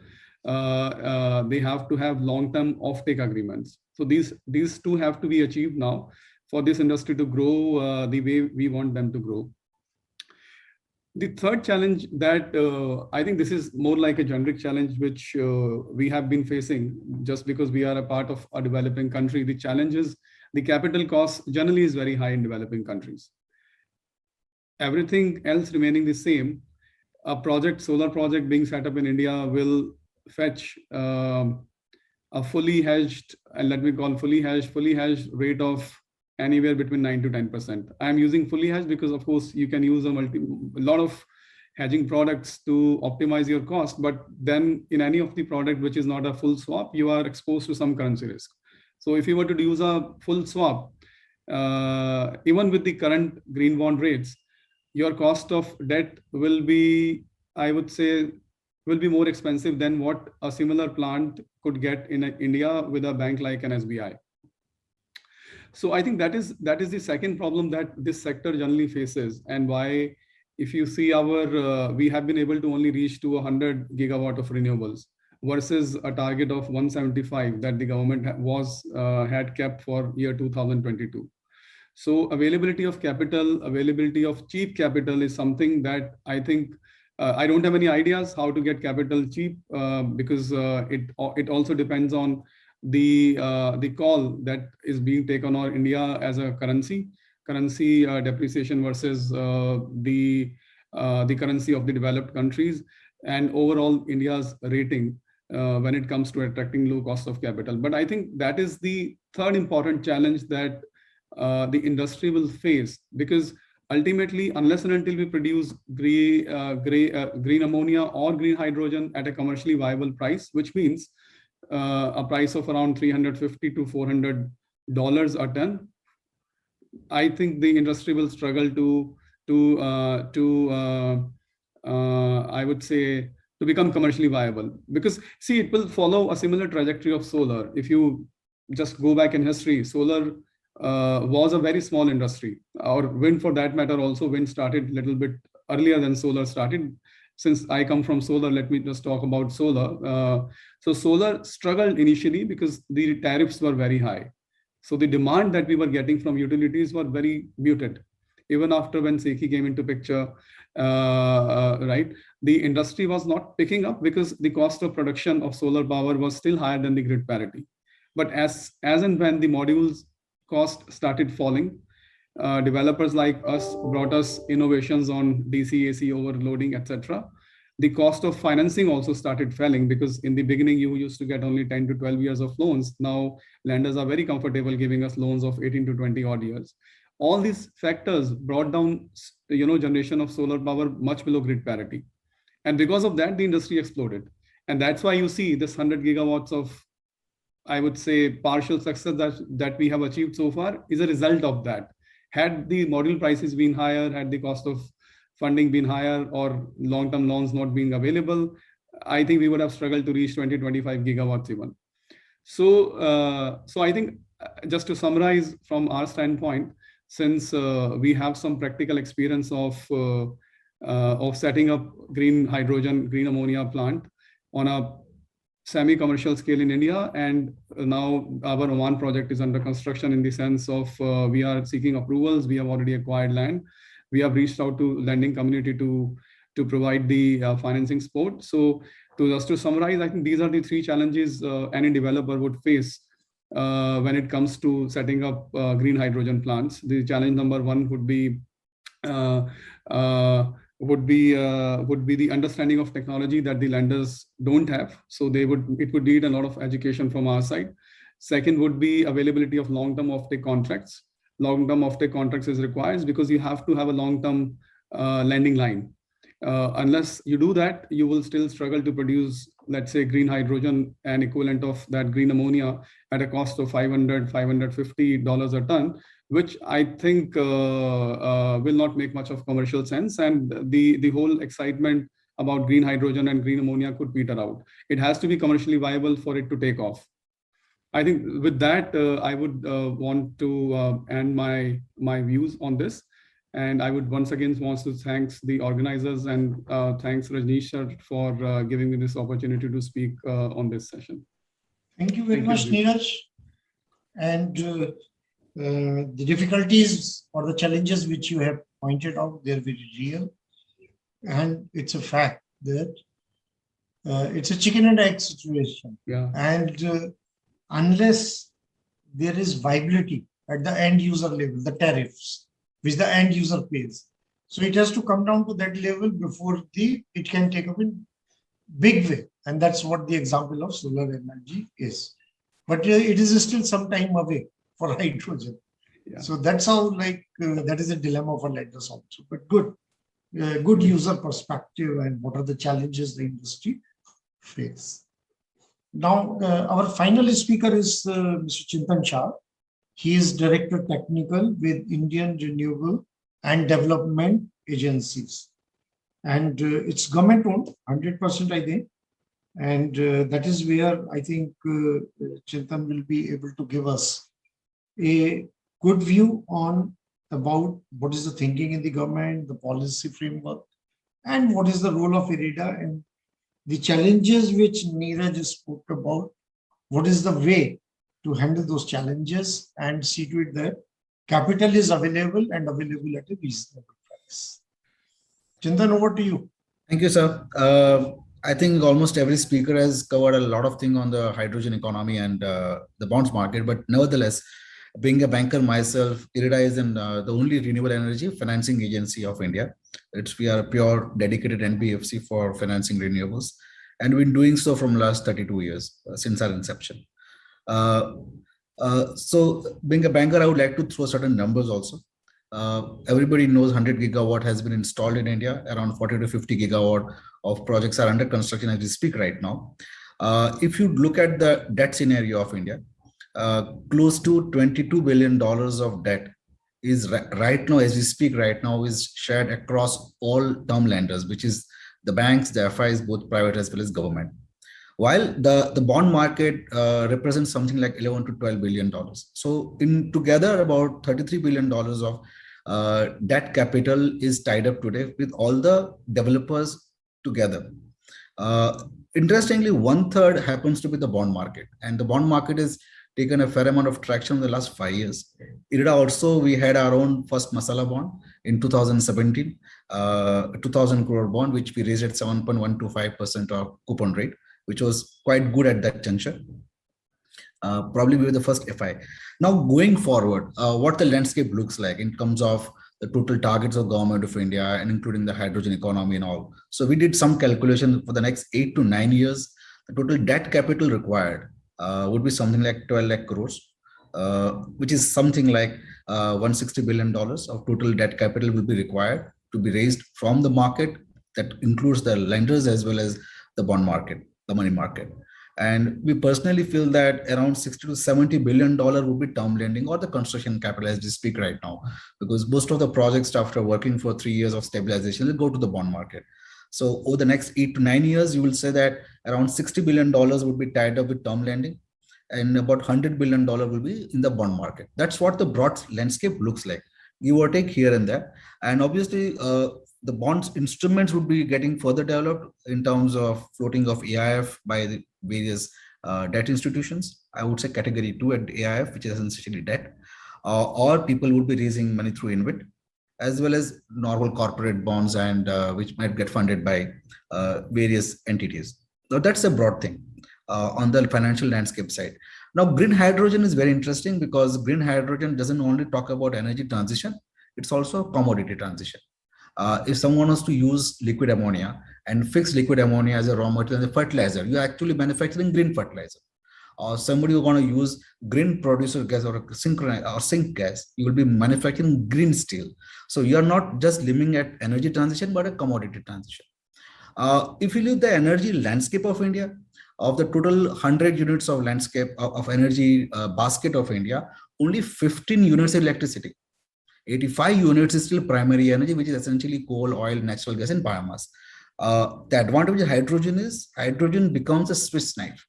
They have to have long-term offtake agreements. So these two have to be achieved now for this industry to grow the way we want them to grow. The third challenge that I think this is more like a generic challenge which we have been facing just because we are a part of a developing country. The challenge is the capital cost generally is very high in developing countries. Everything else remaining the same, a solar project being set up in India will fetch a fully hedged, and let me call fully hedged rate of anywhere between 9 to 10%. I'm using fully hedged because, of course, you can use a lot of hedging products to optimize your cost. But then in any of the product which is not a full swap, you are exposed to some currency risk. So if you were to use a full swap, even with the current green bond rates, your cost of debt will be, I would say, will be more expensive than what a similar plant could get in India with a bank like an SBI. So I think that is the second problem that this sector generally faces, and why, if you see our, we have been able to only reach to 100 gigawatt of renewables versus a target of 175 that the government had kept for year 2022. So availability of capital, availability of cheap capital is something that I think I don't have any ideas how to get capital cheap, because it also depends on the call that is being taken on India as a currency depreciation versus the currency of the developed countries, and overall India's rating when it comes to attracting low cost of capital. But I think that is the third important challenge that the industry will face, because ultimately, unless and until we produce green ammonia or green hydrogen at a commercially viable price, which means a price of around $350 to $400 a ton, I think the industry will struggle I would say, to become commercially viable. Because see, it will follow a similar trajectory of solar. If you just go back in history, solar was a very small industry, or wind for that matter. Also, wind started a little bit earlier than solar started. Since I come from solar, let me just talk about solar. So solar struggled initially because the tariffs were very high. So the demand that we were getting from utilities were very muted. Even after when SECI came into picture, right, the industry was not picking up because the cost of production of solar power was still higher than the grid parity. But as and when the modules cost started falling, developers like us brought us innovations on DC, AC overloading, etc. The cost of financing also started falling, because in the beginning you used to get only 10 to 12 years of loans. Now lenders are very comfortable giving us loans of 18 to 20 odd years. All these factors brought down, generation of solar power much below grid parity. And because of that, the industry exploded. And that's why you see this 100 gigawatts of, I would say, partial success that we have achieved so far is a result of that. Had the module prices been higher, had the cost of funding been higher, or long-term loans not being available, I think we would have struggled to reach 20, 25 gigawatts even. So, so I think, just to summarize from our standpoint, since we have some practical experience of setting up green hydrogen, green ammonia plant on a semi-commercial scale in India, and now our Oman project is under construction, in the sense of we are seeking approvals. We have already acquired land. We have reached out to lending community to provide the financing support. So just to summarize, I think these are the three challenges any developer would face when it comes to setting up green hydrogen plants. The challenge number one would be the understanding of technology that the lenders don't have. So it would need a lot of education from our side. Second would be availability of long-term offtake contracts. Long-term offtake contracts is required because you have to have a long-term lending line. Unless you do that, you will still struggle to produce, let's say, green hydrogen and equivalent of that green ammonia at a cost of $500, $550 a ton, which I think will not make much of commercial sense. And the whole excitement about green hydrogen and green ammonia could peter out. It has to be commercially viable for it to take off. I think with that, I would want to end my views on this. And I would once again want to thank the organizers, and thanks Rajneesh sir for giving me this opportunity to speak on this session. Thank you very much, Neeraj. And the difficulties or the challenges which you have pointed out, they're very real. And it's a fact that it's a chicken and egg situation. Yeah. And unless there is viability at the end user level, the tariffs, which the end user pays. So it has to come down to that level before it can take up in big way. And that's what the example of solar energy is. But it is still some time away for hydrogen. Yeah. So that's how that is a dilemma for lenders also. But good user perspective and what are the challenges the industry face. Now, our final speaker is Mr. Chintan Shah. He is Director Technical with Indian Renewable and Development Agencies. And it's government owned, 100% I think. And that is where I think Chintan will be able to give us a good view on about what is the thinking in the government, the policy framework, and what is the role of IREDA and the challenges which Neeraj just spoke about. What is the way to handle those challenges and see to it that capital is available and available at a reasonable price. Chintan, over to you. Thank you, sir. I think almost every speaker has covered a lot of things on the hydrogen economy and the bonds market, but nevertheless, being a banker myself, IREDA is the only renewable energy financing agency of India. We are a pure dedicated NBFC for financing renewables, and we've been doing so from last 32 years since our inception. So being a banker, I would like to throw certain numbers also. Everybody knows 100 gigawatt has been installed in India. Around 40 to 50 gigawatt of projects are under construction as we speak right now. If you look at the debt scenario of India, close to $22 billion of debt is right now, as we speak right now, is shared across all term lenders, which is the banks, the FIs, both private as well as government. While the bond market represents something like 11 to 12 billion dollars. So in together about $33 billion of debt capital is tied up today with all the developers together. Interestingly, 1/3 happens to be the bond market, and the bond market has taken a fair amount of traction in the last 5 years. IREDA also, we had our own first masala bond in 2017, 2,000 crore bond, which we raised at 7.125% of coupon rate, which was quite good at that juncture. Probably we were the first FI. Now going forward, what the landscape looks like in terms of the total targets of government of India and including the hydrogen economy and all. So we did some calculation for the next 8 to 9 years. The total debt capital required would be something like 12 lakh crores, which is something like $160 billion of total debt capital will be required to be raised from the market. That includes the lenders as well as the bond market, the money market. And we personally feel that around 60 to $70 billion would be term lending or the construction capital as we speak right now, because most of the projects after working for 3 years of stabilization will go to the bond market. So over the next 8 to 9 years, you will say that around $60 billion would be tied up with term lending and about $100 billion will be in the bond market. That's what the broad landscape looks like, give or take here and there. And obviously, the bonds instruments would be getting further developed in terms of floating of AIF by the various debt institutions. I would say category 2 at AIF, which is essentially debt, or people would be raising money through InvIT, as well as normal corporate bonds and which might get funded by various entities. So that's a broad thing on the financial landscape side. Now, green hydrogen is very interesting because green hydrogen doesn't only talk about energy transition, it's also a commodity transition. If someone wants to use liquid ammonia and fix liquid ammonia as a raw material, as a fertilizer, you're actually manufacturing green fertilizer. Or somebody who want to use green producer gas or sync gas, you will be manufacturing green steel. So you are not just living at energy transition, but a commodity transition. If you look at the energy landscape of India, of the total 100 units of landscape of energy basket of India, only 15 units is electricity. 85 units is still primary energy, which is essentially coal, oil, natural gas, and biomass. The advantage of hydrogen is hydrogen becomes a Swiss knife.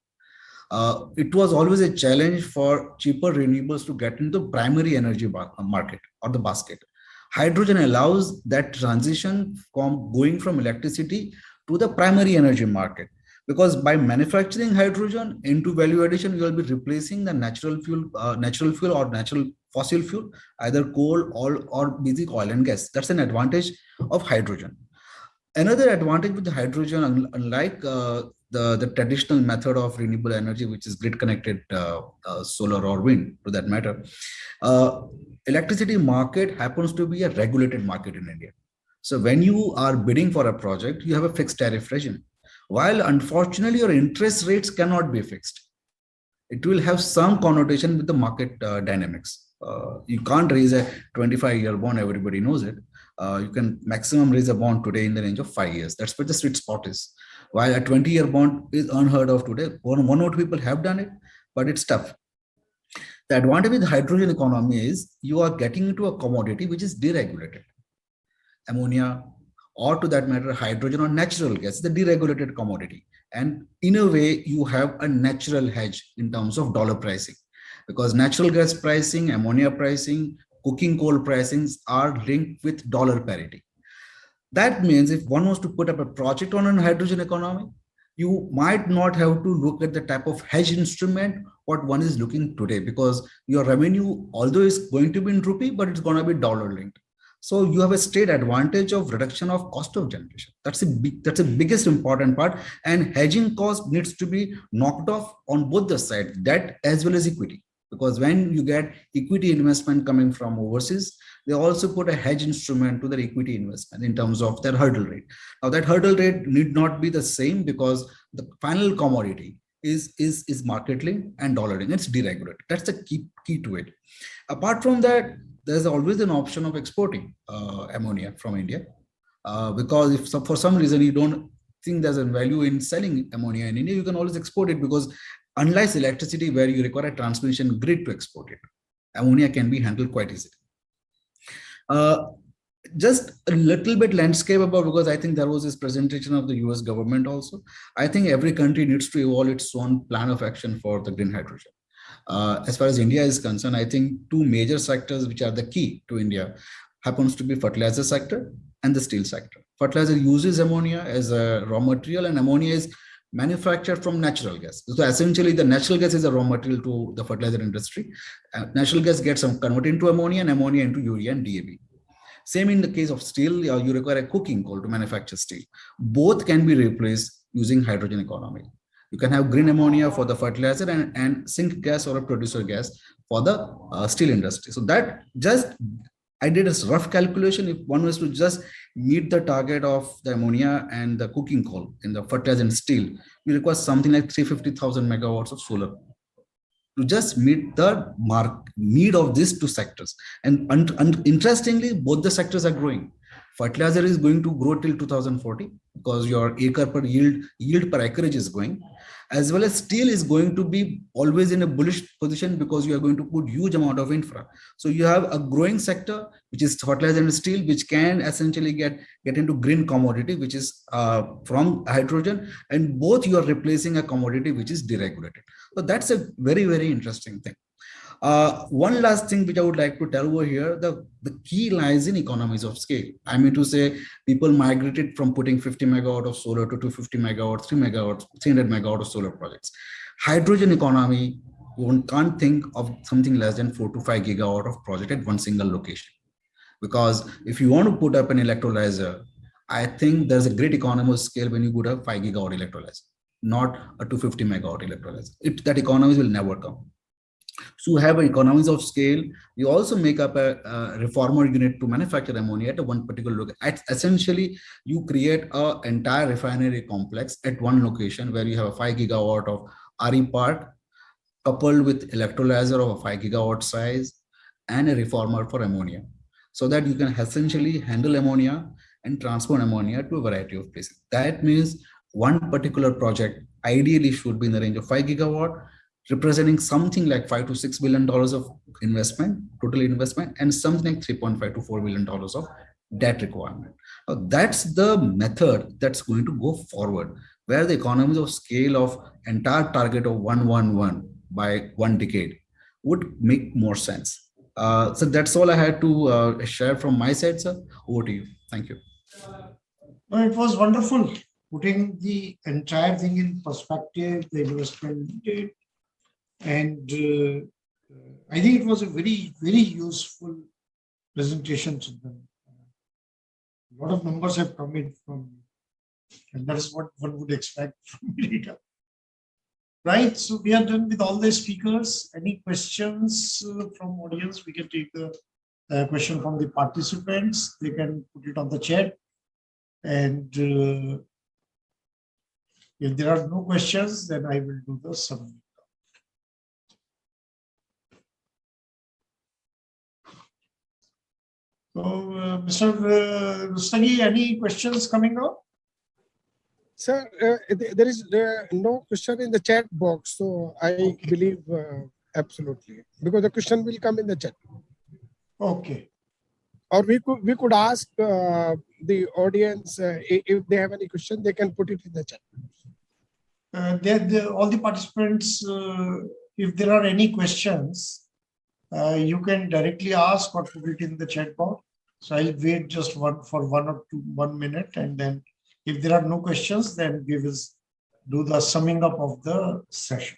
It was always a challenge for cheaper renewables to get into the primary energy market or the basket. Hydrogen allows that transition from going from electricity to the primary energy market, because by manufacturing hydrogen into value addition, you will be replacing the natural fuel or natural fossil fuel, either coal or basic oil and gas. That's an advantage of hydrogen. Another advantage with the hydrogen, unlike the traditional method of renewable energy, which is grid connected solar or wind, to that matter, electricity market happens to be a regulated market in India. So when you are bidding for a project, you have a fixed tariff regime. While unfortunately your interest rates cannot be fixed, it will have some connotation with the market dynamics. You can't raise a 25-year bond, everybody knows it. You can maximum raise a bond today in the range of 5 years. That's where the sweet spot is. While a 20-year bond is unheard of today. One or two people have done it, but it's tough. The advantage with the hydrogen economy is you are getting into a commodity which is deregulated. Ammonia, or to that matter, hydrogen or natural gas, the deregulated commodity. And in a way, you have a natural hedge in terms of dollar pricing. because natural gas pricing, ammonia pricing, cooking coal pricings are linked with dollar parity. That means if one wants to put up a project on a hydrogen economy, you might not have to look at the type of hedge instrument what one is looking today, because your revenue, although is going to be in rupee, but it's going to be dollar linked. So you have a state advantage of reduction of cost of generation. That's the biggest important part. And hedging cost needs to be knocked off on both the sides, debt as well as equity. Because when you get equity investment coming from overseas, they also put a hedge instrument to their equity investment in terms of their hurdle rate. Now that hurdle rate need not be the same, because the final commodity is market linked and dollar linked. It's deregulated. That's the key to it. Apart from that, there's always an option of exporting ammonia from India, because if for some reason you don't think there's a value in selling ammonia in India, you can always export it, because unlike electricity where you require a transmission grid to export it, ammonia can be handled quite easily. Just a little bit landscape about, because I think there was this presentation of the US government also. I think every country needs to evolve its own plan of action for the green hydrogen. As far as India is concerned, I think two major sectors which are the key to India happens to be fertilizer sector and the steel sector. Fertilizer uses ammonia as a raw material, and ammonia is manufactured from natural gas. So essentially the natural gas is a raw material to the fertilizer industry. Natural gas gets converted into ammonia, and ammonia into urea and DAP. Same in the case of steel, you require a cooking coal to manufacture steel. Both can be replaced using hydrogen economy. You can have green ammonia for the fertilizer and sink gas or a producer gas for the steel industry. So that I did a rough calculation. If one was to just meet the target of the ammonia and the cooking coal in the fertilizer and steel, you require something like 350,000 megawatts of solar to just meet the need of these two sectors. And interestingly, both the sectors are growing. Fertilizer is going to grow till 2040 because your acre per yield per acreage is going, as well as steel is going to be always in a bullish position because you are going to put huge amount of infra. So you have a growing sector, which is fertilizer and steel, which can essentially get into green commodity, which is from hydrogen, and both you are replacing a commodity which is deregulated. So that's a very, very interesting thing. One last thing which I would like to tell over here, the key lies in economies of scale. I mean to say, people migrated from putting 50 megawatt of solar to 250 megawatts, 300 megawatt of solar projects. Hydrogen economy, one can't think of something less than 4 to 5 gigawatt of project at one single location. Because if you want to put up an electrolyzer, I think there's a great economy of scale when you put up 5 gigawatt electrolyzer, not a 250 megawatt electrolyzer. That economies will never come. So have economies of scale. You also make up a reformer unit to manufacture ammonia at one particular location. Essentially, you create an entire refinery complex at one location where you have a 5 gigawatt of RE park coupled with electrolyzer of a 5 gigawatt size and a reformer for ammonia, so that you can essentially handle ammonia and transport ammonia to a variety of places. That means one particular project ideally should be in the range of 5 gigawatt, representing something like $5 to $6 billion of investment, total investment, and something like $3.5 to $4 billion of debt requirement. Now, that's the method that's going to go forward, where the economies of scale of entire target of 111 by 1 decade would make more sense. So that's all I had to share from my side, sir. Over to you. Thank you. No, it was wonderful putting the entire thing in perspective, the investment needed. And I think it was a very, very useful presentation to them. A lot of numbers have come in from, and that is what one would expect from data. Right, so we are done with all the speakers. Any questions from audience? We can take the question from the participants. They can put it on the chat. And if there are no questions, then I will do the summary. So, Mr. Rustagi, any questions coming up? Sir, there is no question in the chat box, so I believe absolutely, because the question will come in the chat. Okay. Or we could ask the audience if they have any question, they can put it in the chat. All the participants if there are any questions, you can directly ask or put it in the chat box. So I'll wait just for 1 minute, and then if there are no questions, then we will do the summing up of the session.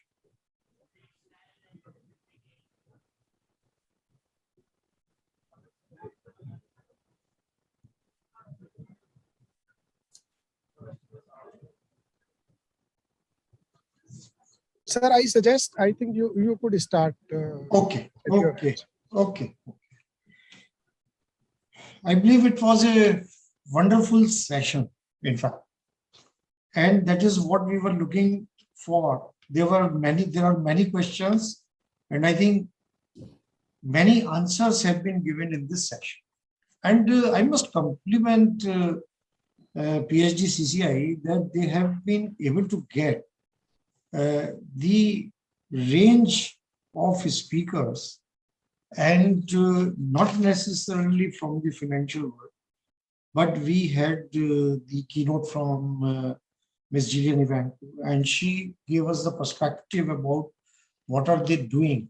Sir, I suggest, I think you could start. Okay. I believe it was a wonderful session, in fact. And that is what we were looking for. There are many questions, and I think many answers have been given in this session. And I must compliment PHDCCI that they have been able to get the range of speakers, and not necessarily from the financial world, but we had the keynote from Ms. Gillian Ivanko, and she gave us the perspective about what are they doing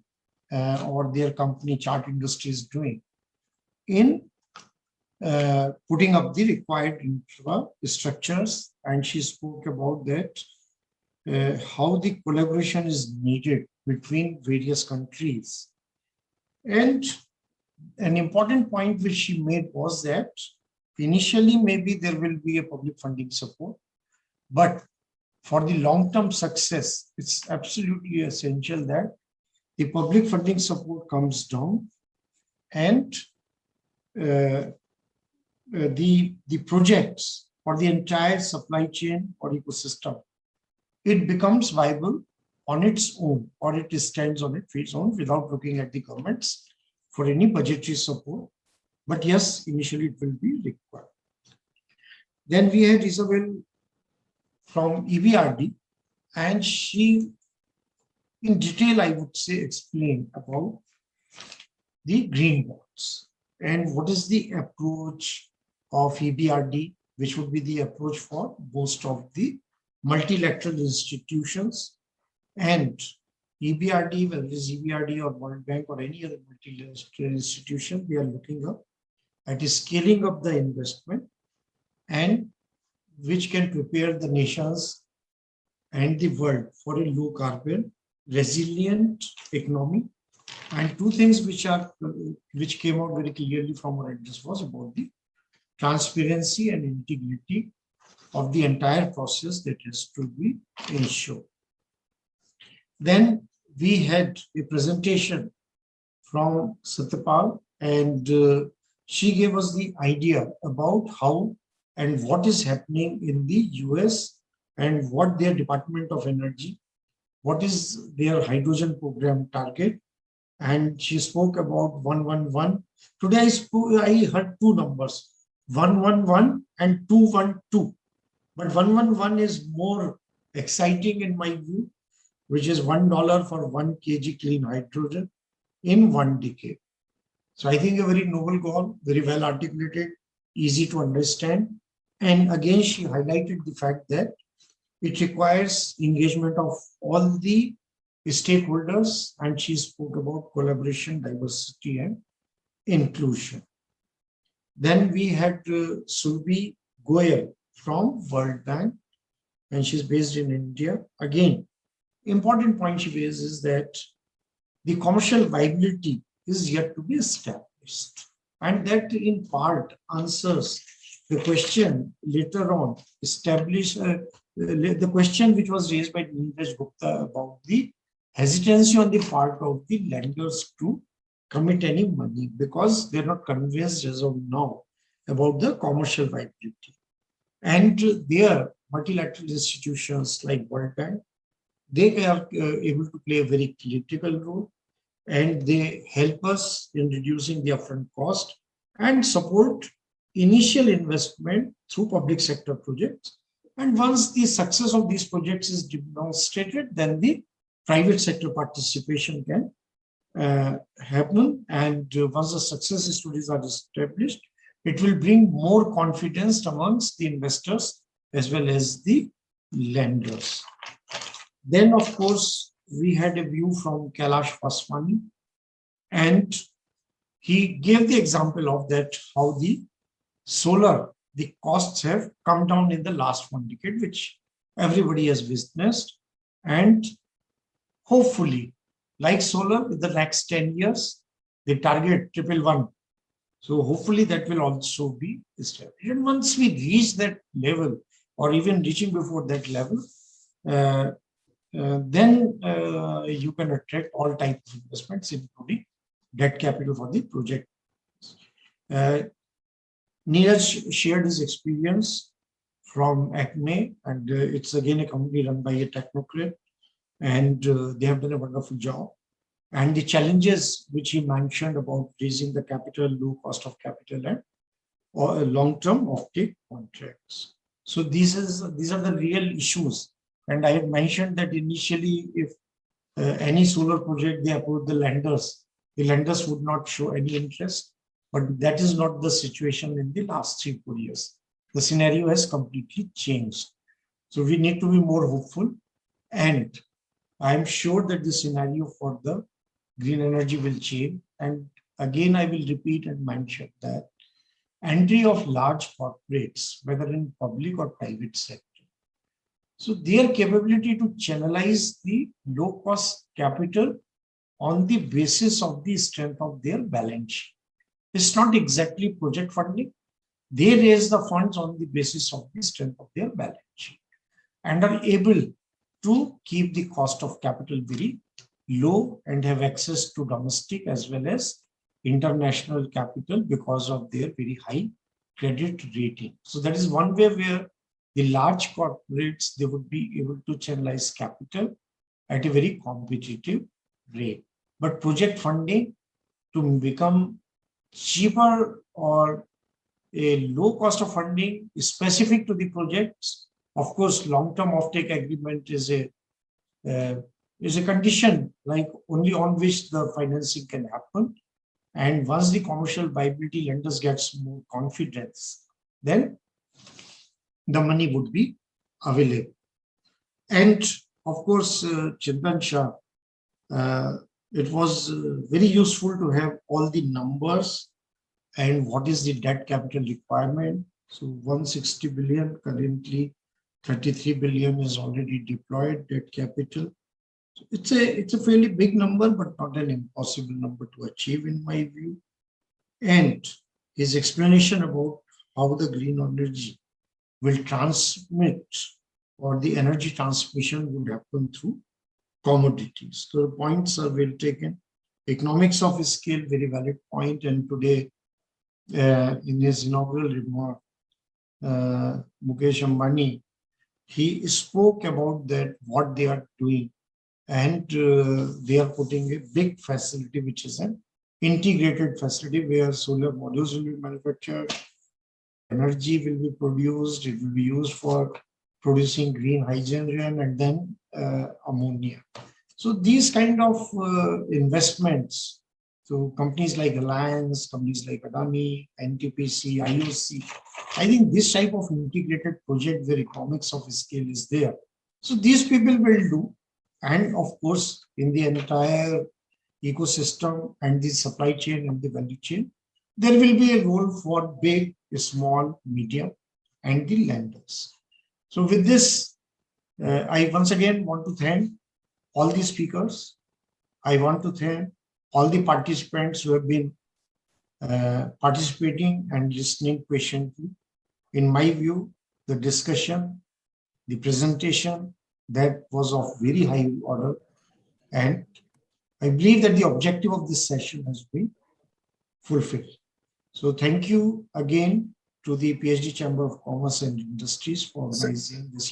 or their company Chart Industries doing in putting up the required infrastructures. And she spoke about that, how the collaboration is needed between various countries. And an important point which she made was that initially maybe there will be a public funding support, but for the long-term success, it's absolutely essential that the public funding support comes down, and the projects for the entire supply chain or ecosystem, it becomes viable on its own, or it stands on its own without looking at the governments for any budgetary support. But yes, initially it will be required. Then we had Isabel from EBRD, and she, in detail, I would say, explained about the green bonds and what is the approach of EBRD, which would be the approach for most of the multilateral institutions. And EBRD, whether it is EBRD or World Bank or any other multilateral institution, we are looking up at scaling up the investment, and which can prepare the nations and the world for a low carbon, resilient economy. And two things which came out very clearly from our address was about the transparency and integrity of the entire process that has to be ensured. Then we had a presentation from Satyapal, and she gave us the idea about how and what is happening in the US and what their Department of Energy, what is their hydrogen program target. And she spoke about 111. Today I heard two numbers, 111 and 212. But 111 is more exciting in my view, which is $1 for 1 kg clean hydrogen in 1 decade. So I think a very noble goal, very well articulated, easy to understand. And again, she highlighted the fact that it requires engagement of all the stakeholders, and she spoke about collaboration, diversity, and inclusion. Then we had Surbi Goyal from World Bank, and she's based in India. Again, important point she raises is that the commercial viability is yet to be established, and that in part answers the question later on, the question which was raised by Neeraj Gupta about the hesitancy on the part of the lenders to commit any money because they're not convinced as of now about the commercial viability. And their multilateral institutions like World Bank, they are able to play a very critical role, and they help us in reducing the upfront cost and support initial investment through public sector projects. And once the success of these projects is demonstrated, then the private sector participation can happen. And once the success stories are established, it will bring more confidence amongst the investors as well as the lenders. Then, of course, we had a view from Kailash Vaswani, and he gave the example of that, how the solar, the costs have come down in the last 1 decade, which everybody has witnessed. And hopefully, like solar, in the next 10 years, the target 111. So hopefully that will also be established. And once we reach that level, or even reaching before that level, then you can attract all types of investments, including debt capital for the project. Neeraj shared his experience from ACME, and it's again a company run by a technocrat, and they have done a wonderful job. And the challenges which he mentioned about raising the capital, low cost of capital, and or long-term offtake contracts. So these are the real issues. And I had mentioned that initially, if any solar project they approach the lenders would not show any interest. But that is not the situation in the last 3-4 years. The scenario has completely changed. So we need to be more hopeful. And I'm sure that the scenario for the green energy will change. And again, I will repeat and mention that entry of large corporates, whether in public or private sector, so their capability to channelize the low-cost capital on the basis of the strength of their balance sheet. It's not exactly project funding. They raise the funds on the basis of the strength of their balance sheet and are able to keep the cost of capital very low and have access to domestic as well as international capital because of their very high credit rating. So that is one way where the large corporates, they would be able to channelize capital at a very competitive rate. But project funding to become cheaper or a low cost of funding is specific to the projects. Of course, long-term offtake agreement is a condition like only on which the financing can happen. And once the commercial viability lenders gets more confidence, then the money would be available. And of course, Chintan Shah, it was very useful to have all the numbers and what is the debt capital requirement. So 160 billion, currently 33 billion is already deployed debt capital. So it's a fairly big number, but not an impossible number to achieve in my view. And his explanation about how the green energy will transmit, or the energy transmission would happen through commodities. So the points are well taken. Economics of scale, very valid point. And today, in his inaugural remark, Mukesh Ambani, he spoke about that, what they are doing. And they are putting a big facility, which is an integrated facility where solar modules will be manufactured, energy will be produced, it will be used for producing green hydrogen and then ammonia. So these kind of investments, so companies like Alliance, companies like Adani, NTPC, IOC, I think this type of integrated project where economics of scale is there. So these people will do. And of course, in the entire ecosystem and the supply chain and the value chain, there will be a role for big, small, medium, and the lenders. So with this, I once again want to thank all the speakers. I want to thank all the participants who have been participating and listening patiently. In my view, the discussion, the presentation, that was of very high order. And I believe that the objective of this session has been fulfilled. So thank you again to the PhD Chamber of Commerce and Industries for organizing this.